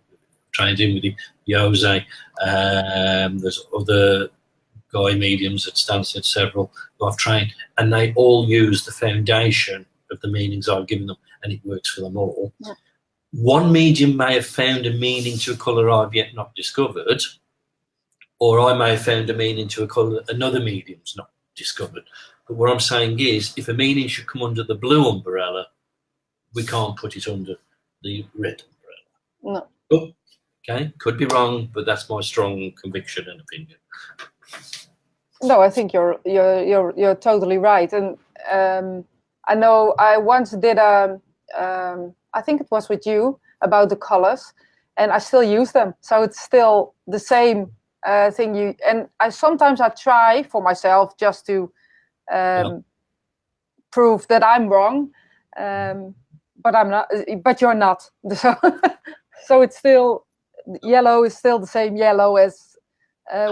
trained in with the Jose. There's other guy mediums at Stansted, several who I've trained, and they all use the foundation of the meanings I've given them, and it works for them all. Yeah. One medium may have found a meaning to a colour I've yet not discovered, or I may have found a meaning to a colour that another medium's not discovered. But what I'm saying is, if a meaning should come under the blue umbrella, we can't put it under the red umbrella. No. Oh, okay, could be wrong, but that's my strong conviction and opinion. No, I think you're totally right. And I know I once did I think it was with you, about the colors, and I still use them. So it's still the same thing. And I sometimes try for myself just to prove that I'm wrong, but I'm not. But you're not. So it's still, yellow is still the same yellow as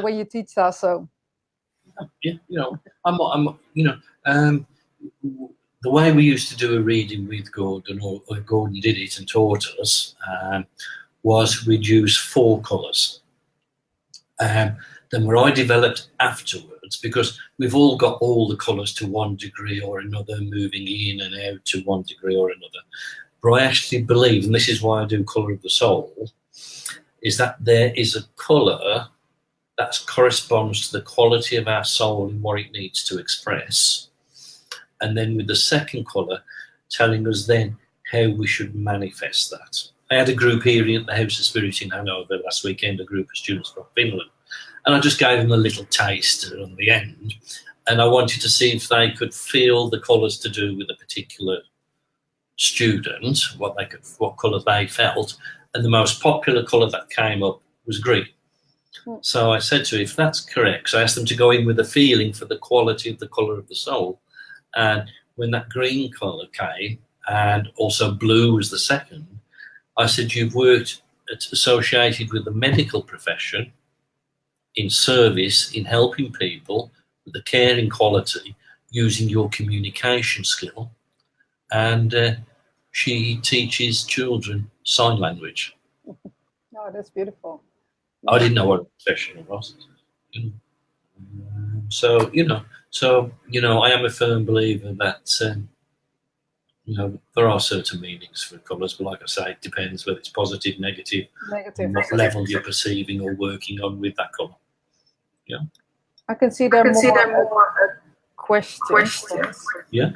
when you teach us. So yeah, you know, I'm you know. The way we used to do a reading with Gordon, or Gordon did it and taught us, was we'd use 4 colours. Then what I developed afterwards, because we've all got all the colours to one degree or another, moving in and out to one degree or another. But I actually believe, and this is why I do Colour of the Soul, is that there is a colour that corresponds to the quality of our soul and what it needs to express. And then with the second colour, telling us then how we should manifest that. I had a group here at the House of Spirit in Hanover last weekend, a group of students from Finland, and I just gave them a little taste on the end, and I wanted to see if they could feel the colours to do with a particular student, what colour they felt, and the most popular colour that came up was green. So I said to her, if that's correct, so I asked them to go in with a feeling for the quality of the colour of the soul. And when that green colour came, and also blue was the second, I said, you've worked associated with the medical profession, in service, in helping people, with a caring quality, using your communication skill. And she teaches children sign language. Oh, that's beautiful. I didn't know what a profession was. So, you know, I am a firm believer that there are certain meanings for colours, but like I say, it depends whether it's positive, negative, and what level you're perceiving or working on with that colour. Yeah. I can see there are more questions. Yeah.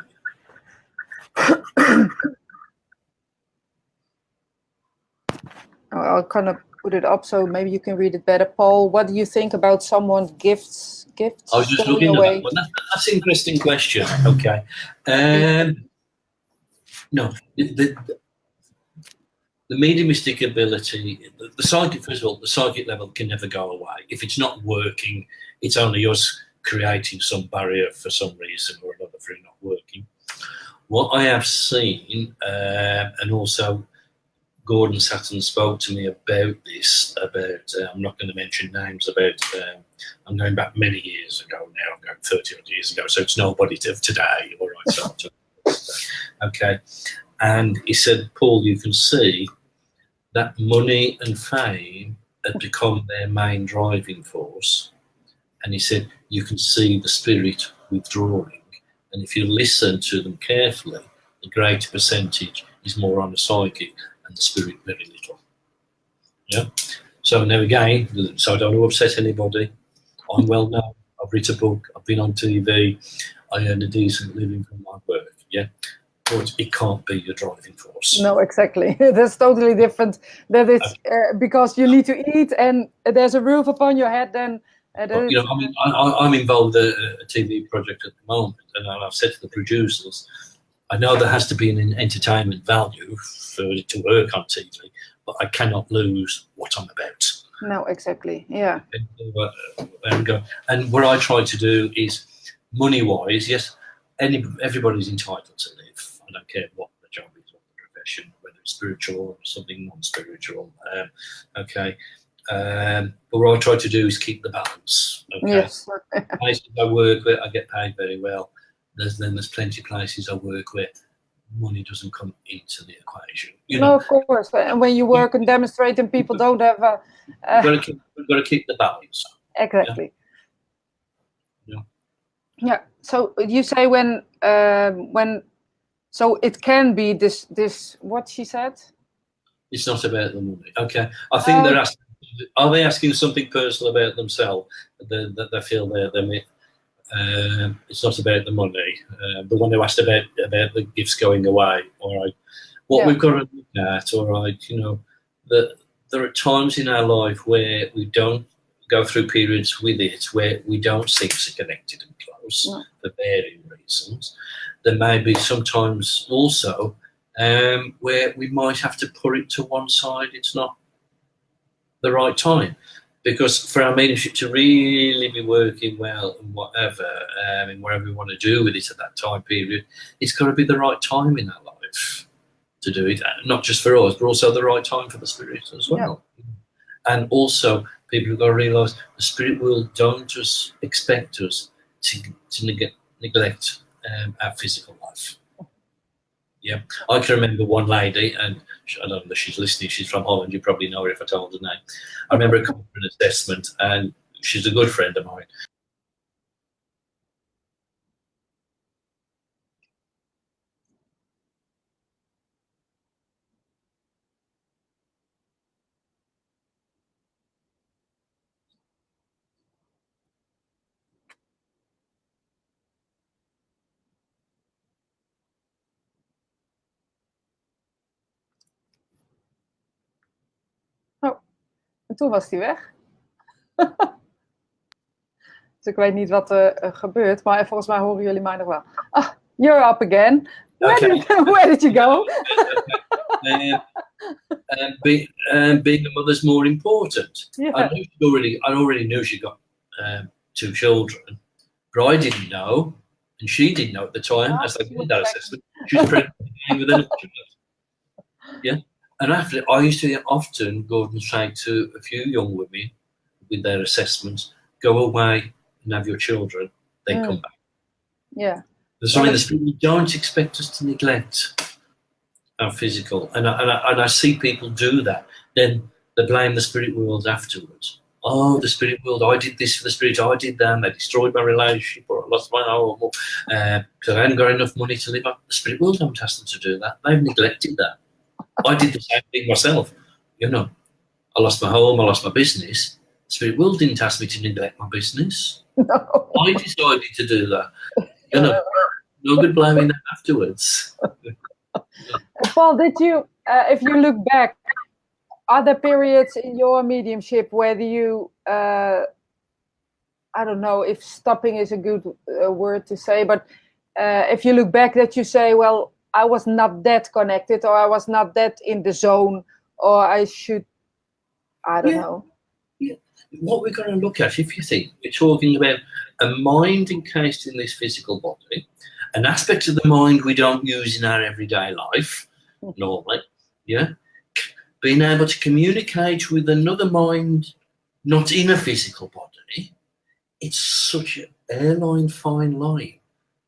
I'll kind of put it up so maybe you can read it better. Paul, what do you think about someone's gifts I was just looking at that one. That's an interesting question. Okay. No, the mediumistic ability, the psychic, first of all, the psychic level can never go away. If it's not working, it's only us creating some barrier for some reason or another for it not working. What I have seen, and also Gordon Saturn spoke to me about this, I'm not going to mention names, I'm going back many years ago now, I'm going 30 odd years ago, so it's nobody of today, all right, so okay. And he said, Paul, you can see that money and fame had become their main driving force. And he said, you can see the spirit withdrawing. And if you listen to them carefully, the greater percentage is more on the psychic and the spirit very little. Yeah. So now again, so I don't want to upset anybody. I'm well known. I've written a book. I've been on TV. I earn a decent living from my work. Yeah. But it can't be your driving force. No, exactly. That's totally different. That is because you need to eat and there's a roof upon your head. Then I'm involved in a TV project at the moment, and I've said to the producers, I know there has to be an entertainment value for it to work on TV, but I cannot lose what I'm about. No, exactly. Yeah. And what I try to do is, money-wise, yes, everybody's entitled to live. I don't care what the job is or the profession, whether it's spiritual or something non-spiritual. Okay. But what I try to do is keep the balance. Okay. Yes. Places I work with, I get paid very well. There's plenty of places I work with, money doesn't come into the equation. No, of course. And when you work and demonstrate, and people don't have a. We've got to keep the balance. Exactly. Yeah. Yeah. So you say when so it can be this what she said. It's not about the money. Okay. I think they're asking. Are they asking something personal about themselves that they feel they're it's not about the money. The one who asked about the gifts going away. All right. What we've got to look at, all right, that there are times in our life where we don't go through periods with it where we don't seem so connected and close for varying reasons. There may be sometimes also where we might have to put it to one side. It's not the right time. Because for our mediumship to really be working well and whatever, and whatever we want to do with it at that time period, it's got to be the right time in our life to do it. Not just for us, but also the right time for the spirit as well. Yeah. And also, people have got to realise the spirit world don't just expect us to neglect our physical life. Yeah, I can remember one lady, and I don't know if she's listening, she's from Holland, you probably know her if I told her name. I remember her coming for an assessment, and she's a good friend of mine. Oh, en toen was hij weg. Dus ik weet niet wat er gebeurt, maar volgens mij horen jullie mij nog wel. Ah, you're up again. Where did you go? Being a mother's more important. Yeah. I already knew she got 2 children, but I didn't know, and she didn't know at the time, as they did that assessment, she was pregnant with another child. Yeah. And after, I used to often go and say to a few young women with their assessments, go away and have your children, then come back. Yeah. So in the spirit, we don't expect us to neglect our physical. And I see people do that. Then they blame the spirit world afterwards oh, the spirit world, I did this for the spirit, I did that, and they destroyed my relationship, or I lost my home, because I hadn't got enough money to live up. The spirit world haven't asked them to do that. They've neglected that. I did the same thing myself. You know, I lost my home, I lost my business. The spirit world didn't ask me to neglect my business. No. I decided to do that. You know, no good blaming them afterwards. Paul, did you, if you look back, are there periods in your mediumship where you, I don't know if stopping is a good word to say, but if you look back that you say, well, I was not that connected, or I was not that in the zone, or I should, I don't know. Yeah. What we're going to look at, if you think, we're talking about a mind encased in this physical body, an aspect of the mind we don't use in our everyday life, normally, yeah? Being able to communicate with another mind not in a physical body, it's such an airline fine line.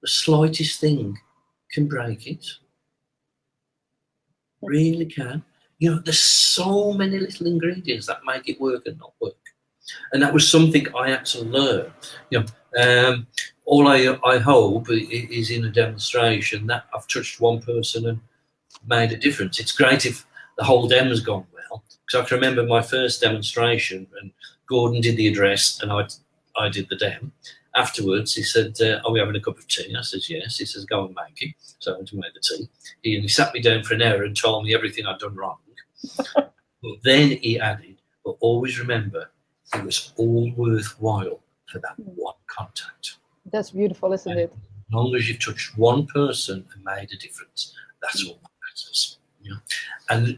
The slightest thing can break it. Really can. You know, there's so many little ingredients that make it work and not work. And that was something I had to learn. You know, all I hope is in a demonstration that I've touched one person and made a difference. It's great if the whole dem has gone well, because I can remember my first demonstration, and Gordon did the address and I did the dem. Afterwards, he said, are we having a cup of tea? I said, yes. He says, go and make it. So I went to make the tea. He sat me down for an hour and told me everything I'd done wrong. But then he added, but always remember, it was all worthwhile for that one contact. That's beautiful, isn't it? As long as you've touched one person and made a difference, that's all that matters. You know?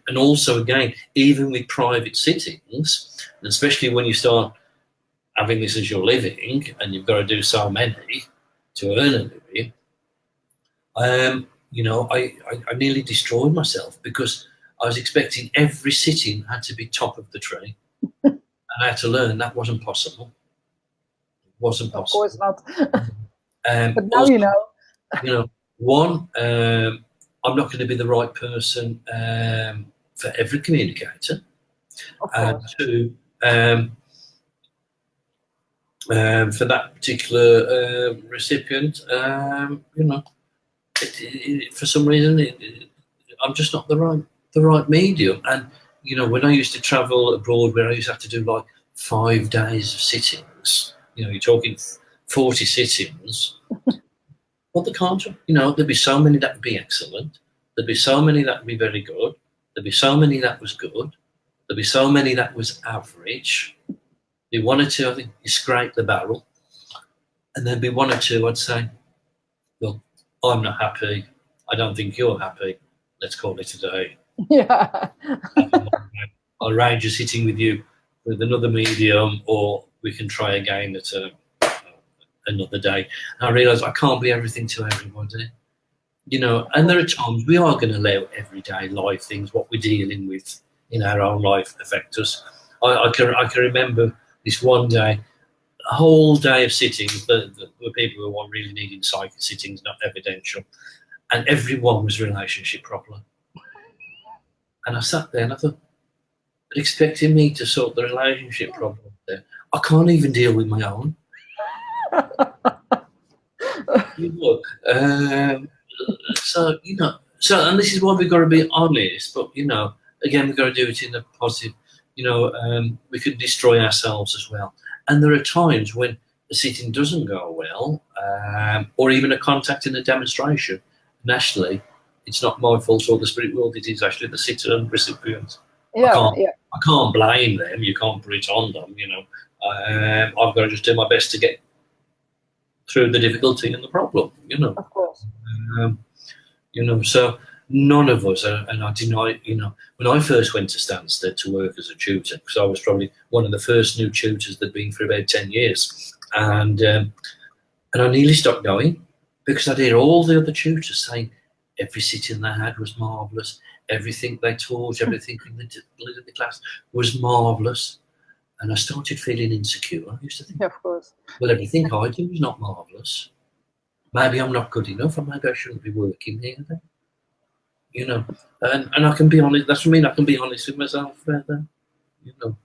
And also, again, even with private sittings, and especially when you start having this as your living and you've got to do so many to earn a living, you know, I nearly destroyed myself because I was expecting every sitting had to be top of the tree. And I had to learn that wasn't possible. It wasn't possible. Of course not. But now also, you know. You know, one, I'm not going to be the right person for every communicator. And two, for that particular recipient, you know, for some reason, I'm just not the right medium. And you know, when I used to travel abroad, where I used to have to do like 5 days of sittings, you know, you're talking 40 sittings. Well, they can't. You know, there'd be so many that would be excellent. There'd be so many that would be very good. There'd be so many that was good. There'd be so many that was average. Be one or two, I think, you scrape the barrel. And there'd be one or two, I'd say, well, I'm not happy. I don't think you're happy. Let's call it a day. Yeah. I'll arrange a sitting with you with another medium, or we can try again at another day. And I realise I can't be everything to everybody. You know, and there are times we are going to allow everyday life things, what we're dealing with in our own life, affect us. I can remember this one day, a whole day of sittings. There were people who were really needing psychic sittings, not evidential, and everyone was relationship problem. And I sat there and I thought, they're expecting me to sort the relationship problem there. I can't even deal with my own. You know, so, you know, and this is why we've got to be honest, but, you know, again, we've got to do it in a positive, you know, we could destroy ourselves as well. And there are times when the sitting doesn't go well, or even a contact in a demonstration. Nationally, it's not my fault or the spirit world, it is actually the sitter and recipient. Yeah, I can't blame them, you can't put it on them, you know. I've got to just do my best to get through the difficulty and the problem, you know. Of course. You know, so none of us, and I deny, you know, when I first went to Stansted to work as a tutor, because I was probably one of the first new tutors that'd been for about 10 years, and I nearly stopped going because I'd hear all the other tutors saying every sitting they had was marvellous, everything they taught, everything in the class was marvellous, and I started feeling insecure. I used to think, of course, well, everything I do is not marvellous. Maybe I'm not good enough, or maybe I shouldn't be working here then. You know, and I can be honest, that's what I mean, I can be honest with myself there, you know,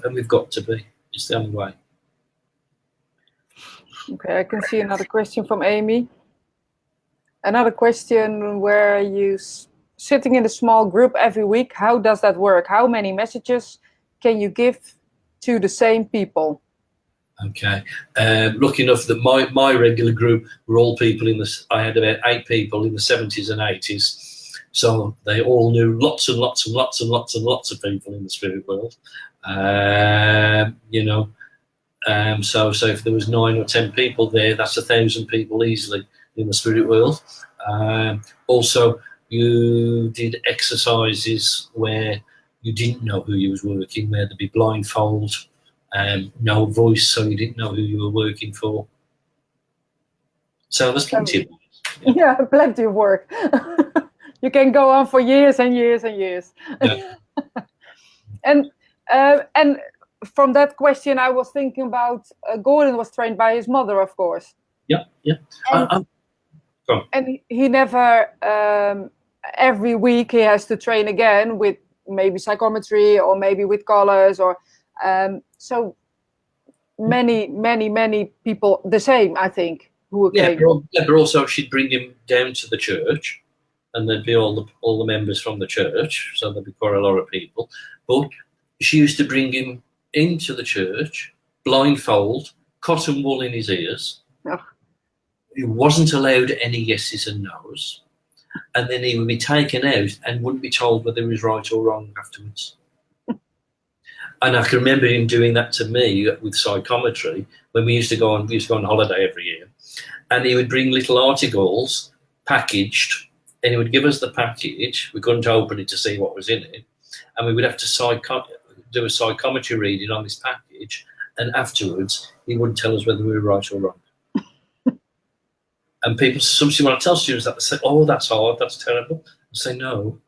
and we've got to be. It's the only way. Okay, I can see another question from Amy. Another question where you sitting in a small group every week, how does that work? How many messages can you give to the same people? Okay. Lucky enough that my regular group were all people I had about 8 people in the 70s and 80s. So they all knew lots and lots and lots and lots and lots of people in the spirit world. You know, so if there was 9 or 10 people there, that's 1,000 people easily in the spirit world. Also, you did exercises where you didn't know who you was working, where there'd be blindfold, no voice, so you didn't know who you were working for. So there's plenty of ways. Yeah, plenty of work. You can go on for years and years and years. Yeah. And from that question, I was thinking about Gordon was trained by his mother, of course. Yeah. And he never, every week he has to train again with maybe psychometry or maybe with colors or so many people the same, I think, who came. Yeah, but also she'd bring him down to the church, and there'd be all the members from the church, so there'd be quite a lot of people. But she used to bring him into the church, blindfold, cotton wool in his ears. Oh. He wasn't allowed any yeses and nos, and then he would be taken out and wouldn't be told whether he was right or wrong afterwards. And I can remember him doing that to me with psychometry when we used to go on holiday every year, and he would bring little articles packaged, and he would give us the package. We couldn't open it to see what was in it, and we would have to do a psychometry reading on this package, and afterwards he wouldn't tell us whether we were right or wrong. And people, sometimes when I tell students that, they say, "Oh, that's hard, that's terrible." I say, "No,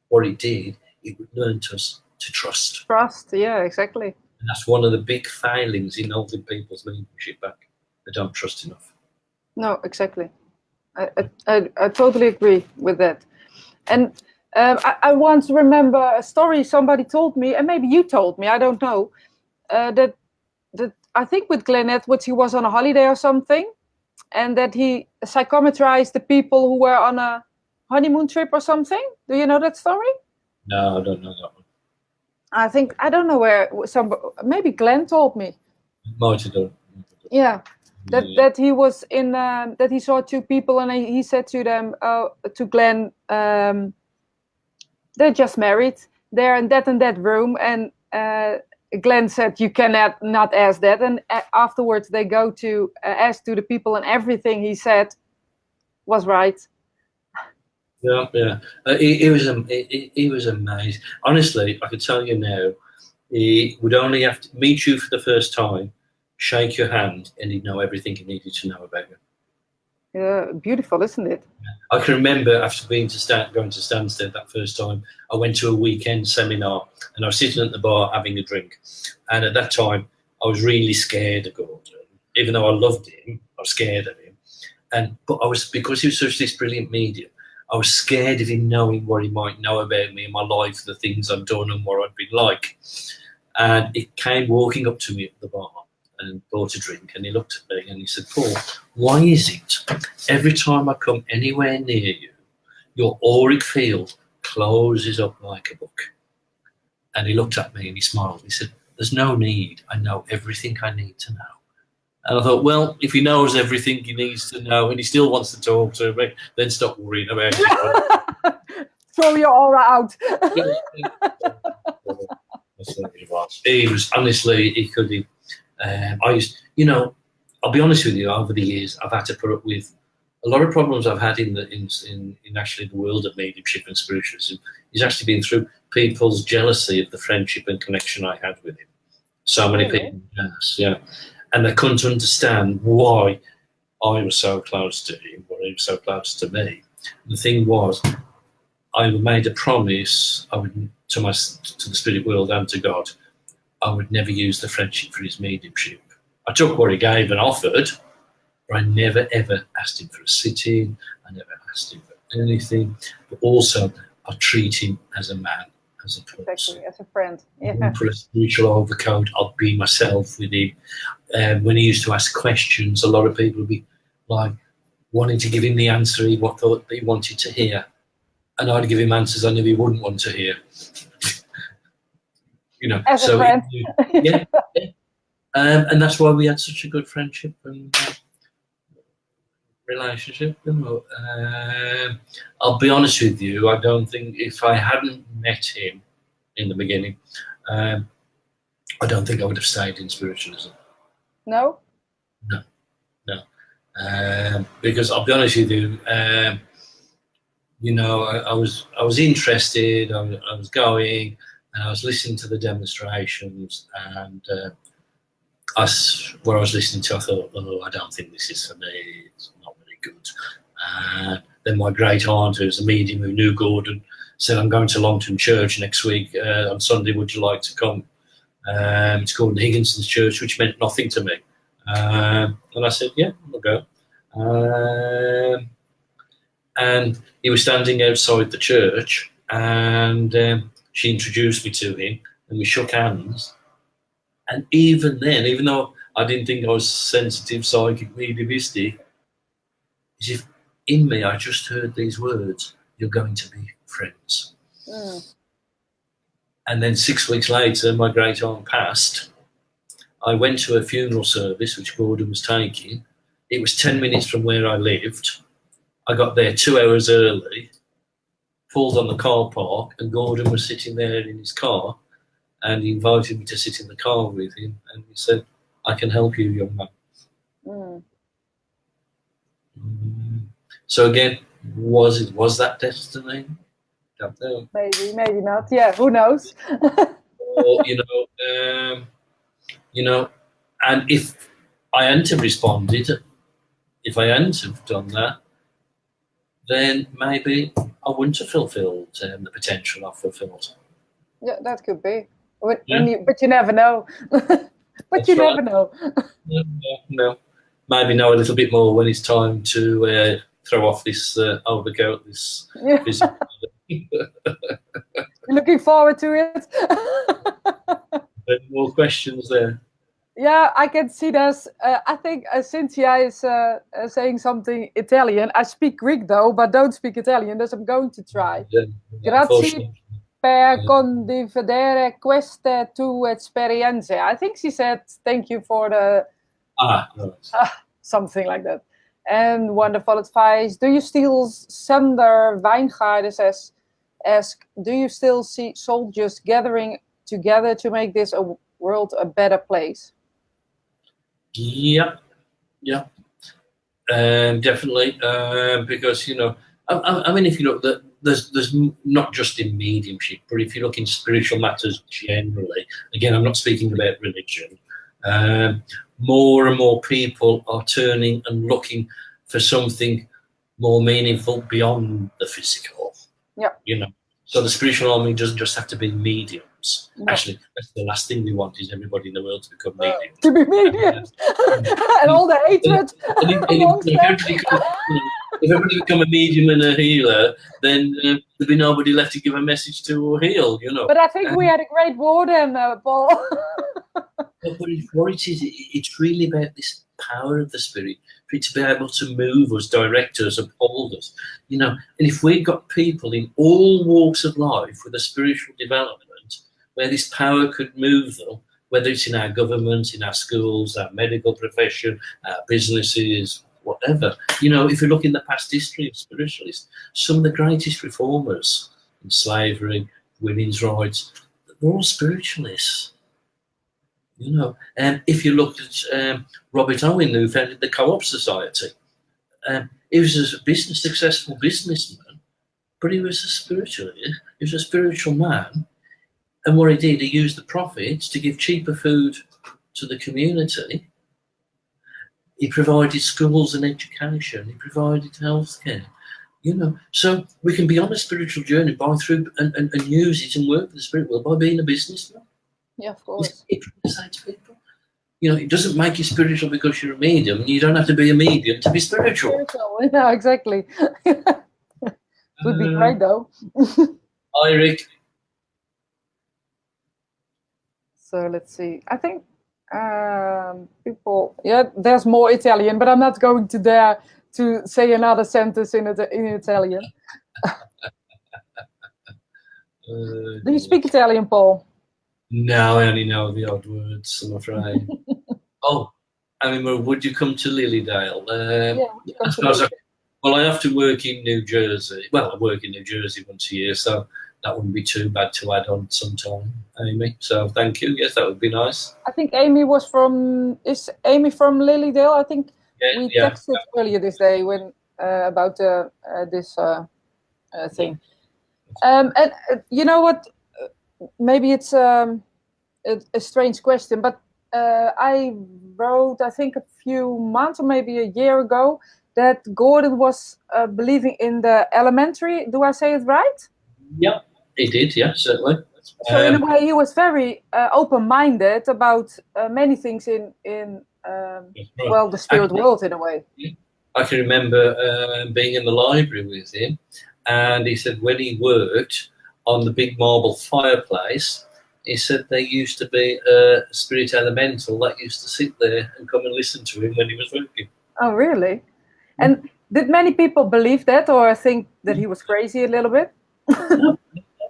what it did, it learned us to trust." Trust, yeah, exactly. And that's one of the big failings in holding people's mediumship back. They don't trust enough. No, exactly. I totally agree with that. And I once remember a story somebody told me, and maybe you told me, I don't know, that I think with Glenn Edwards, he was on a holiday or something, and that he psychometrized the people who were on a honeymoon trip or something. Do you know that story? No, I don't know that one. I don't know where maybe Glenn told me. Might have done. Yeah. That he was in that he saw 2 people and he said to them to Glenn, they're just married, they're in that room, and Glenn said you cannot not ask that, and afterwards they go to ask to the people, and everything he said was right. Yeah. He was amazing. Honestly, I could tell you now, he would only have to meet you for the first time, shake your hand, and he'd know everything he needed to know about you. Yeah, beautiful, isn't it? I can remember after going to Stansted that first time, I went to a weekend seminar, and I was sitting at the bar having a drink. And at that time, I was really scared of Gordon. Even though I loved him, I was scared of him. But because he was such this brilliant medium, I was scared of him knowing what he might know about me and my life, the things I've done and what I'd been like. And he came walking up to me at the bar and bought a drink, and he looked at me and he said, "Paul, why is it every time I come anywhere near you, your auric field closes up like a book?" And he looked at me and he smiled. He said, "There's no need. I know everything I need to know." And I thought, well, if he knows everything he needs to know and he still wants to talk to me, then stop worrying about it. Throw your aura out. He was, honestly, he could have. I'll be honest with you, over the years, I've had to put up with a lot of problems I've had in actually the world of mediumship and spiritualism. It's actually been through people's jealousy of the friendship and connection I had with him. So many people, yes, and they couldn't understand why I was so close to him, why he was so close to me. The thing was, I made a promise to the spirit world and to God, I would never use the friendship for his mediumship. I took what he gave and offered, but I never ever asked him for a sit-in. I never asked him for anything. But also, I treat him as a man as a person. Exactly, as a friend. Yeah. For a spiritual overcoat, I'll be myself with him. When he used to ask questions, a lot of people would be like wanting to give him the answer he thought he wanted to hear, and I'd give him answers I knew he wouldn't want to hear. As a friend. Yeah. And that's why we had such a good friendship and relationship. I'll be honest with you, I don't think if I hadn't met him in the beginning, I don't think I would have stayed in spiritualism. No? No. Because I'll be honest with you, I was interested, I was going, and I was listening to the demonstrations, and what I was listening to, I thought, I don't think this is for me, it's not very good. Then my great aunt, who's a medium who knew Gordon, said, I'm going to Longton Church next week on Sunday, would you like to come? It's called Higginson's Church, which meant nothing to me. And I said, yeah, I'll go. And he was standing outside the church, and she introduced me to him, and we shook hands. And even then, even though I didn't think I was sensitive, psychic, mediumistic, as if in me I just heard these words, you're going to be friends. And then 6 weeks later, my great aunt passed. I went to a funeral service, which Gordon was taking. It was 10 minutes from where I lived. I got there 2 hours early, pulled on the car park, and Gordon was sitting there in his car, and he invited me to sit in the car with him, and he said, I can help you, young man. So again, was that destiny? Don't know. Maybe not. Yeah, who knows? Or, and if I hadn't have responded, if I hadn't have done that, then maybe I wouldn't have fulfilled the potential I've fulfilled. Yeah, that could be. But you never know. Never know. No. Maybe know a little bit more when it's time to throw off this overcoat, this physical. Looking forward to it. Any more questions there? Yeah, I can see this. I think Cynthia is saying something Italian. I speak Greek though, but don't speak Italian, so I'm going to try. Grazie per condividere queste tue esperienze. I think she said thank you for the... something like that. And wonderful advice. Do you still, Sander Wijngaarden ask, do you still see soldiers gathering together to make this world a better place? Yeah, definitely. Because I mean, if you look, there's not just in mediumship, but if you look in spiritual matters generally, again, I'm not speaking about religion. More and more people are turning and looking for something more meaningful beyond the physical. Yeah. So the spiritual army doesn't just have to be mediums. No. Actually, that's the last thing we want, is everybody in the world to become mediums. To be mediums. And all the hatred. If everybody become a medium and a healer, then there'd be nobody left to give a message to or heal, But I think we had a great war then, Paul. But what it is, it's really about this power of the spirit, for it to be able to move us, direct us, uphold us. And if we've got people in all walks of life with a spiritual development, where this power could move them, whether it's in our government, in our schools, our medical profession, our businesses, whatever. If you look in the past history of spiritualists, some of the greatest reformers in slavery, women's rights, they're all spiritualists. And if you look at Robert Owen, who founded the Co-op Society, he was a successful businessman, but he was a spiritualist. He was a spiritual man, and what he did, he used the profits to give cheaper food to the community. He provided schools and education. He provided healthcare. So we can be on a spiritual journey by through and use it and work for the spirit world by being a businessman. Yeah, of course. People. It doesn't make you spiritual because you're a medium, and you don't have to be a medium to be spiritual. No, exactly. Would be great though. Hi, Rick. So let's see. I think people, yeah, there's more Italian, but I'm not going to dare to say another sentence in Italian. Do you speak Italian, Paul? No, I only know the odd words, I'm afraid. Oh, I mean, would you come to Lilydale? I suppose well, I have to work in New Jersey. Well, I work in New Jersey once a year, so that wouldn't be too bad to add on sometime, Amy. So thank you. Yes, that would be nice. I think Amy is Amy from Lilydale? I think we texted earlier this day when about this thing. And you know what? Maybe it's a strange question, but I wrote, I think a few months or maybe a year ago, that Gordon was believing in the elementary. Do I say it right? Yeah, he did. Yeah, certainly. So in a way, he was very open-minded about many things in well, the spirit world in a way. I can remember being in the library with him, and he said when he worked on the big marble fireplace, he said there used to be a spirit elemental that used to sit there and come and listen to him when he was working. Oh, really? And did many people believe that, or think that he was crazy a little bit? No,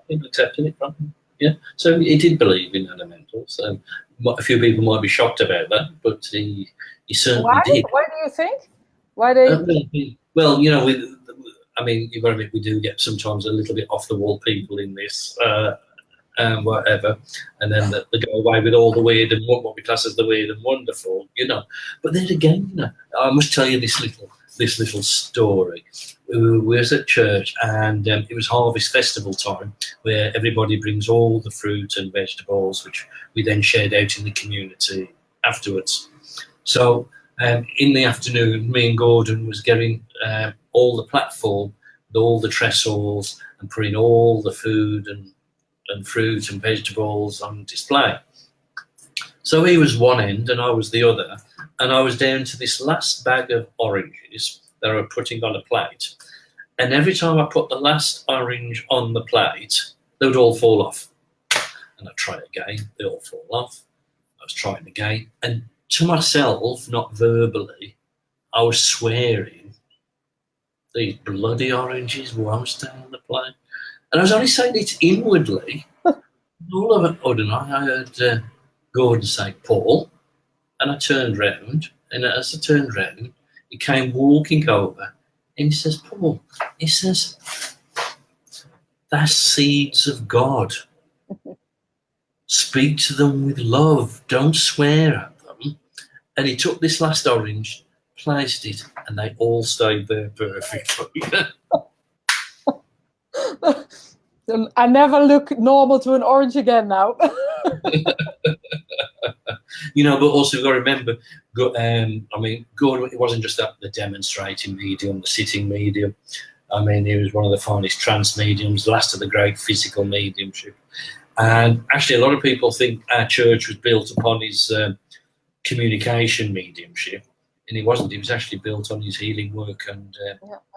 people accepted it from him. Yeah, so he did believe in elementals. A few people might be shocked about that, but he certainly did. Why do you think? Why they? Well, you know, I mean, you've got to admit, we do get sometimes a little bit off the wall people in this, whatever, and then they go away with all the weird and what we class as the weird and wonderful, you know. But then again, you know, I must tell you this little story. We was at church, and it was Harvest Festival time, where everybody brings all the fruit and vegetables, which we then shared out in the community afterwards. So in the afternoon, me and Gordon was getting all the platform with all the trestles and putting all the food and fruit and vegetables on display. So he was one end and I was the other, and I was down to this last bag of oranges that I was putting on a plate. And every time I put the last orange on the plate, they would all fall off. And I'd try again, they all fall off. I was trying again. And to myself, not verbally, I was swearing, these bloody oranges won't stay on the plate. And I was only saying it inwardly. All of a sudden, I heard Gordon say, Paul, and I turned round, and as I turned round, he came walking over, and he says, Paul, he says, that's seeds of God. Speak to them with love, don't swear at them. And he took this last orange, placed it, and they all stayed there perfectly. I never look normal to an orange again now. You know, but also you've got to remember, I mean, Gordon, it wasn't just the demonstrating medium, the sitting medium. I mean, he was one of the finest trance mediums, last of the great physical mediumship. And actually, a lot of people think our church was built upon his communication mediumship, and it wasn't. It was actually built on his healing work and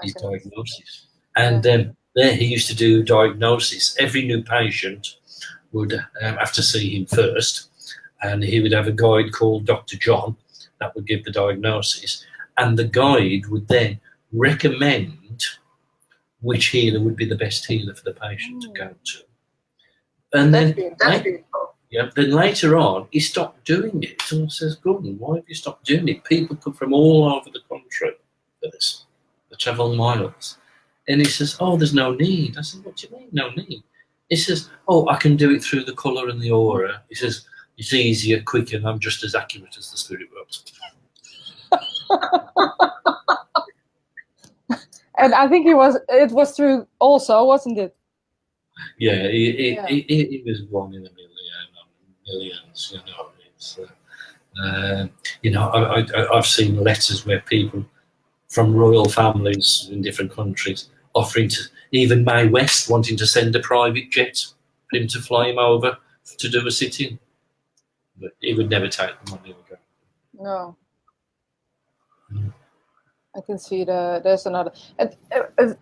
his diagnosis. And there he used to do diagnosis. Every new patient would have to see him first, and he would have a guide called Dr. John that would give the diagnosis, and the guide would then recommend which healer would be the best healer for the patient to go to. And then later on, he stopped doing it. Someone says, Gordon, why have you stopped doing it? People come from all over the country for this. They travel miles. And he says, oh, there's no need. I said, what do you mean, no need? He says, oh, I can do it through the colour and the aura. He says, it's easier, quicker, and I'm just as accurate as the spirit world. And I think it was true also, wasn't it? Yeah, he was one in a millions, you know. It's, you know, I've seen letters where people from royal families in different countries offering to, even Mae West wanting to send a private jet for him to fly him over to do a sit-in. But he would never take the money. No. I can see there's another.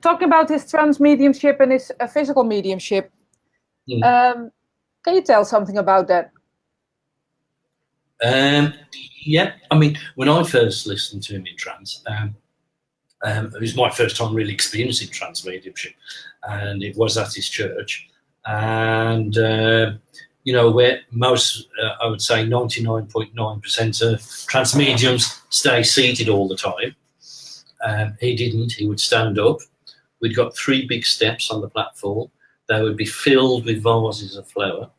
Talking about his trance mediumship and his physical mediumship, can you tell something about that? Yeah, I mean, when I first listened to him in trance, it was my first time really experiencing trance mediumship, and it was at his church. And you know, where most, I would say 99.9% of trance mediums stay seated all the time. He didn't. He would stand up. We'd got 3 big steps on the platform. They would be filled with vases of flower,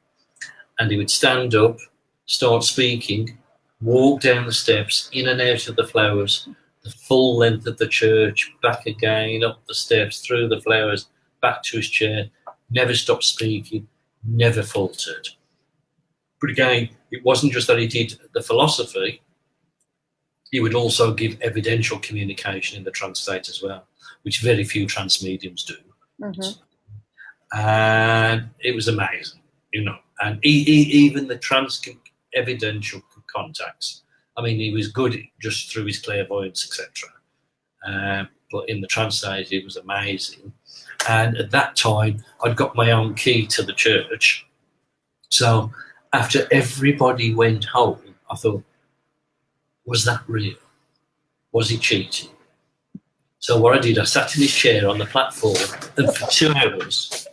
and he would stand up, start speaking, walk down the steps, in and out of the flowers, the full length of the church, back again, up the steps, through the flowers, back to his chair, never stopped speaking, never faltered. But again, it wasn't just that he did the philosophy, he would also give evidential communication in the trance state as well, which very few trance mediums do. Mm-hmm. And it was amazing, you know. And even the trance evidential contacts, I mean, he was good just through his clairvoyance, etc. But in the trance state, it was amazing. And at that time, I'd got my own key to the church. So after everybody went home, I thought, was that real? Was he cheating? So what I did, I sat in his chair on the platform, and for 2 hours,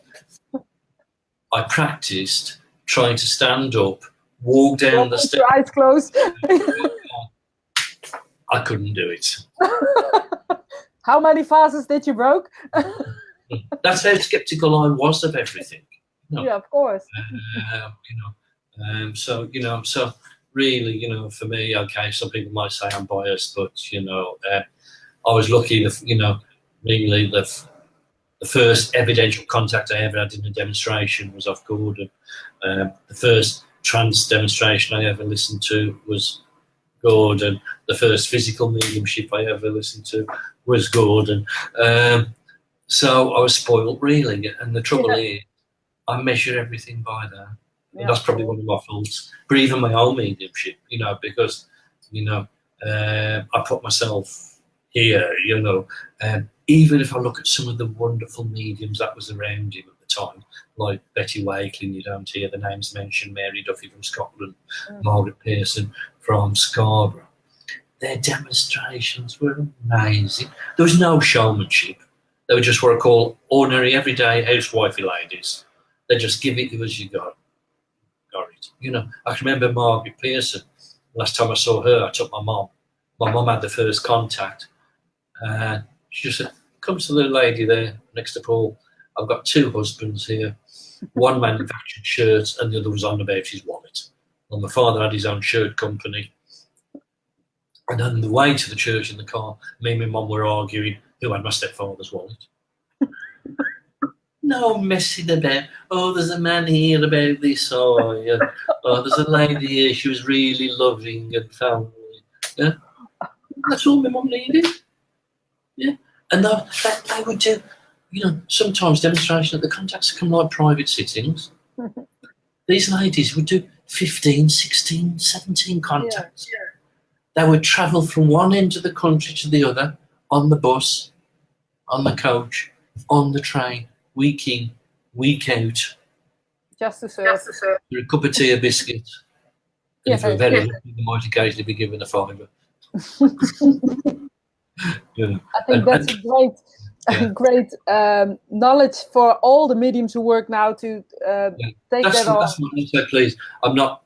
I practiced trying to stand up, walk down the stairs. Your eyes closed. I couldn't do it. How many vases did you broke? That's how skeptical I was of everything. You know? Yeah, of course. So really, you know, for me, okay, some people might say I'm biased, but you know, I was lucky. You know, really, the first evidential contact I ever had in a demonstration was off Gordon. The first trance demonstration I ever listened to was Gordon. The first physical mediumship I ever listened to was Gordon. So I was spoiled, really. And the trouble is, I measure everything by that. And that's probably one of my faults. But even my own mediumship, you know, because, you know, I put myself here, you know, even if I look at some of the wonderful mediums that was around him at the time, like Betty Wakelin, you don't hear the names mentioned, Mary Duffy from Scotland, Margaret Pearson from Scarborough. Their demonstrations were amazing. There was no showmanship. They were just what I call ordinary, everyday housewifey ladies. They just give it you as you got it. You know, I can remember Margaret Pearson. Last time I saw her, I took my mum. My mum had the first contact. She just said, "Come to the lady there next to Paul. I've got 2 husbands here. One manufactured shirts and the other was on about his wallet. Well, my father had his own shirt company. And on the way to the church in the car, me and my mum were arguing who had my stepfather's wallet. No messing about, oh, there's a man here about this, oh, yeah. Oh, there's a lady here, she was really loving and family. Yeah? That's all my mum needed. Yeah. And they would do, you know, sometimes demonstration at the contacts come like private sittings. These ladies would do 15, 16, 17 contacts. Yeah. They would travel from one end of the country to the other on the bus, on the coach, on the train, week in, week out. Just to serve. For a cup of tea, a biscuit. And if we're very lucky, they might occasionally be given a $5. Yeah. I think that's a great knowledge for all the mediums who work now to take that on. That's what I said, please. I'm not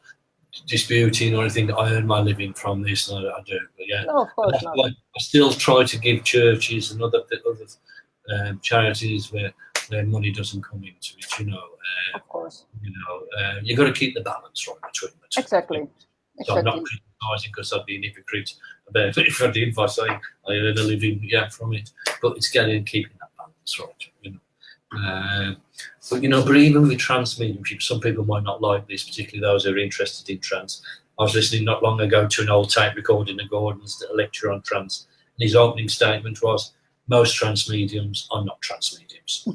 disputing or anything. I earn my living from this, and I do. But yeah, no, of course not. I still try to give churches and other charities where money doesn't come into it. You know, of course. You know, you got to keep the balance right between the two. Exactly. So I'm not criticising because I'd be an hypocrite about it if I did by saying I earn a living from it. But it's getting keeping that balance right. You know. But you know, but even with trance mediumship, some people might not like this, particularly those who are interested in trance. I was listening not long ago to an old tape recording of Gordon's lecture on trance, and his opening statement was, "Most trance mediums are not trance mediums."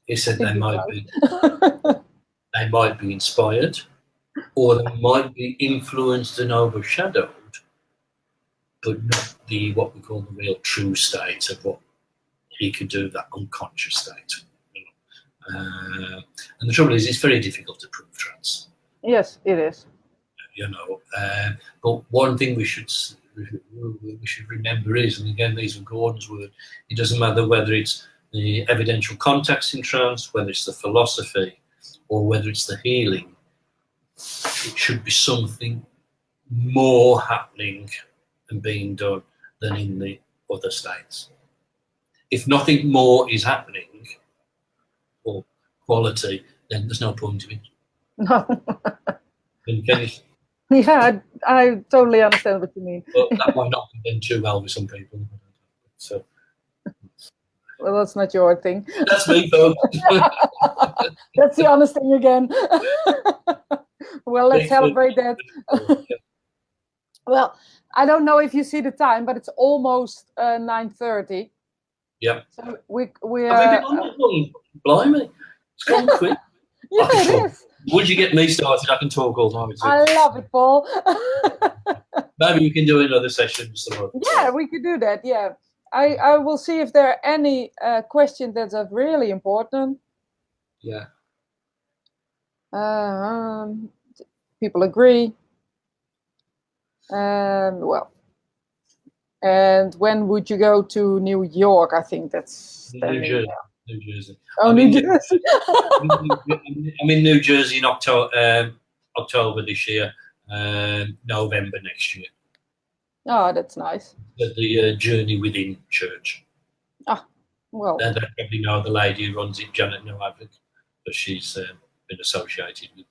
He said they might be inspired, or they might be influenced and overshadowed, but not the what we call the real true state of what he could do, that unconscious state. You know? And the trouble is, it's very difficult to prove trance. Yes, it is. you know. But one thing we should remember is, and again, these are Gordon's words, it doesn't matter whether it's the evidential context in trance, whether it's the philosophy, or whether it's the healing. It should be something more happening and being done than in the other states. If nothing more is happening, or quality, then there's no point of it. No. Can you, Yeah, I totally understand what you mean. well, that might not be done too well with some people. So Well, that's not your thing. that's me, folks. That's the honest thing again. Well, let's celebrate that. Well, I don't know if you see the time, but it's almost 9:30. Yeah. So we Have we been on that long? Blimey, it's gone quick. yeah, it is. Would you get me started? I can talk all night. I love it, Paul. Maybe we can do another session. Yeah, we could do that. Yeah, I will see if there are any questions that are really important. Yeah. People agree. Well, and when would you go to New York? I think that's New Jersey. Oh, New Jersey. I'm in New Jersey in October this year, November next year. Oh, that's nice. At the Journey Within Church. Ah, well. And I probably know the lady who runs it, Janet Noavik, but she's been associated with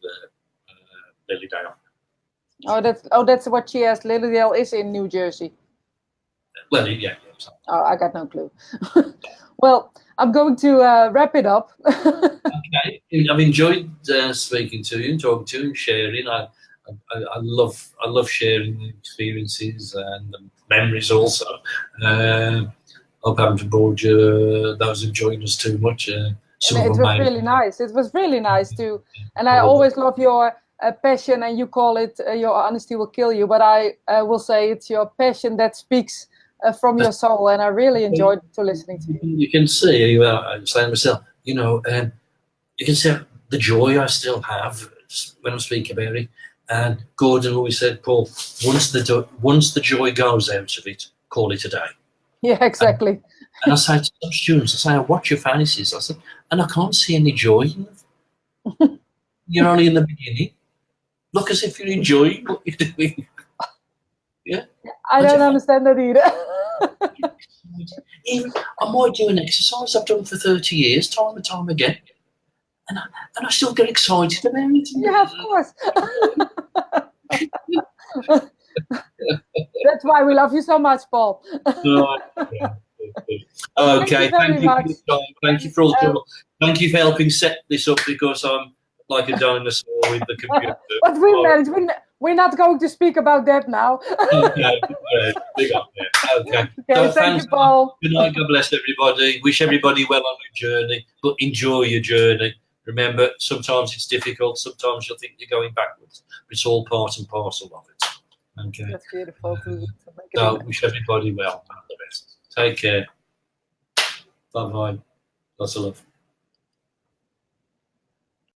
Lilydale. Oh, that's what she has. Lilydale is in New Jersey. Well, yeah. Oh, I got no clue. Well, I'm going to wrap it up. Okay, I've enjoyed speaking to you and talking to you and sharing. I love sharing the experiences and the memories also. Hope I haven't bored you, those who joined us too much. It was really nice. It was really nice too. And I always love your passion, and you call it your honesty will kill you, but I will say it's your passion that speaks from your soul, and I really enjoyed listening to you. You can see, I'm saying myself, you know, you can see the joy I still have when I speak about it. And Gordon always said, Paul, once the joy goes out of it, call it a day. Yeah, exactly. And I say to some students, I watch your fantasies. I said, and I can't see any joy in them. You're only in the beginning. Look as if you're enjoying what you're doing. Yeah. I don't understand that either. I might do an exercise I've done for 30 years, time and time again, and I still get excited about it. Yeah, of course. That's why we love you so much, Paul. Okay, thank you for your time. Thank you for all the trouble. Thank you for helping set this up, because I'm like a dinosaur with the computer. But we managed. We're not going to speak about that now. Okay, big up there. Okay. Okay, thank you, Paul. Good night. God bless everybody. Wish everybody well on your journey, but enjoy your journey. Remember, sometimes it's difficult. Sometimes you'll think you're going backwards. But it's all part and parcel of it. Okay. That's beautiful. So wish everybody well. All the best. Take care. Bye-bye. Lots of love.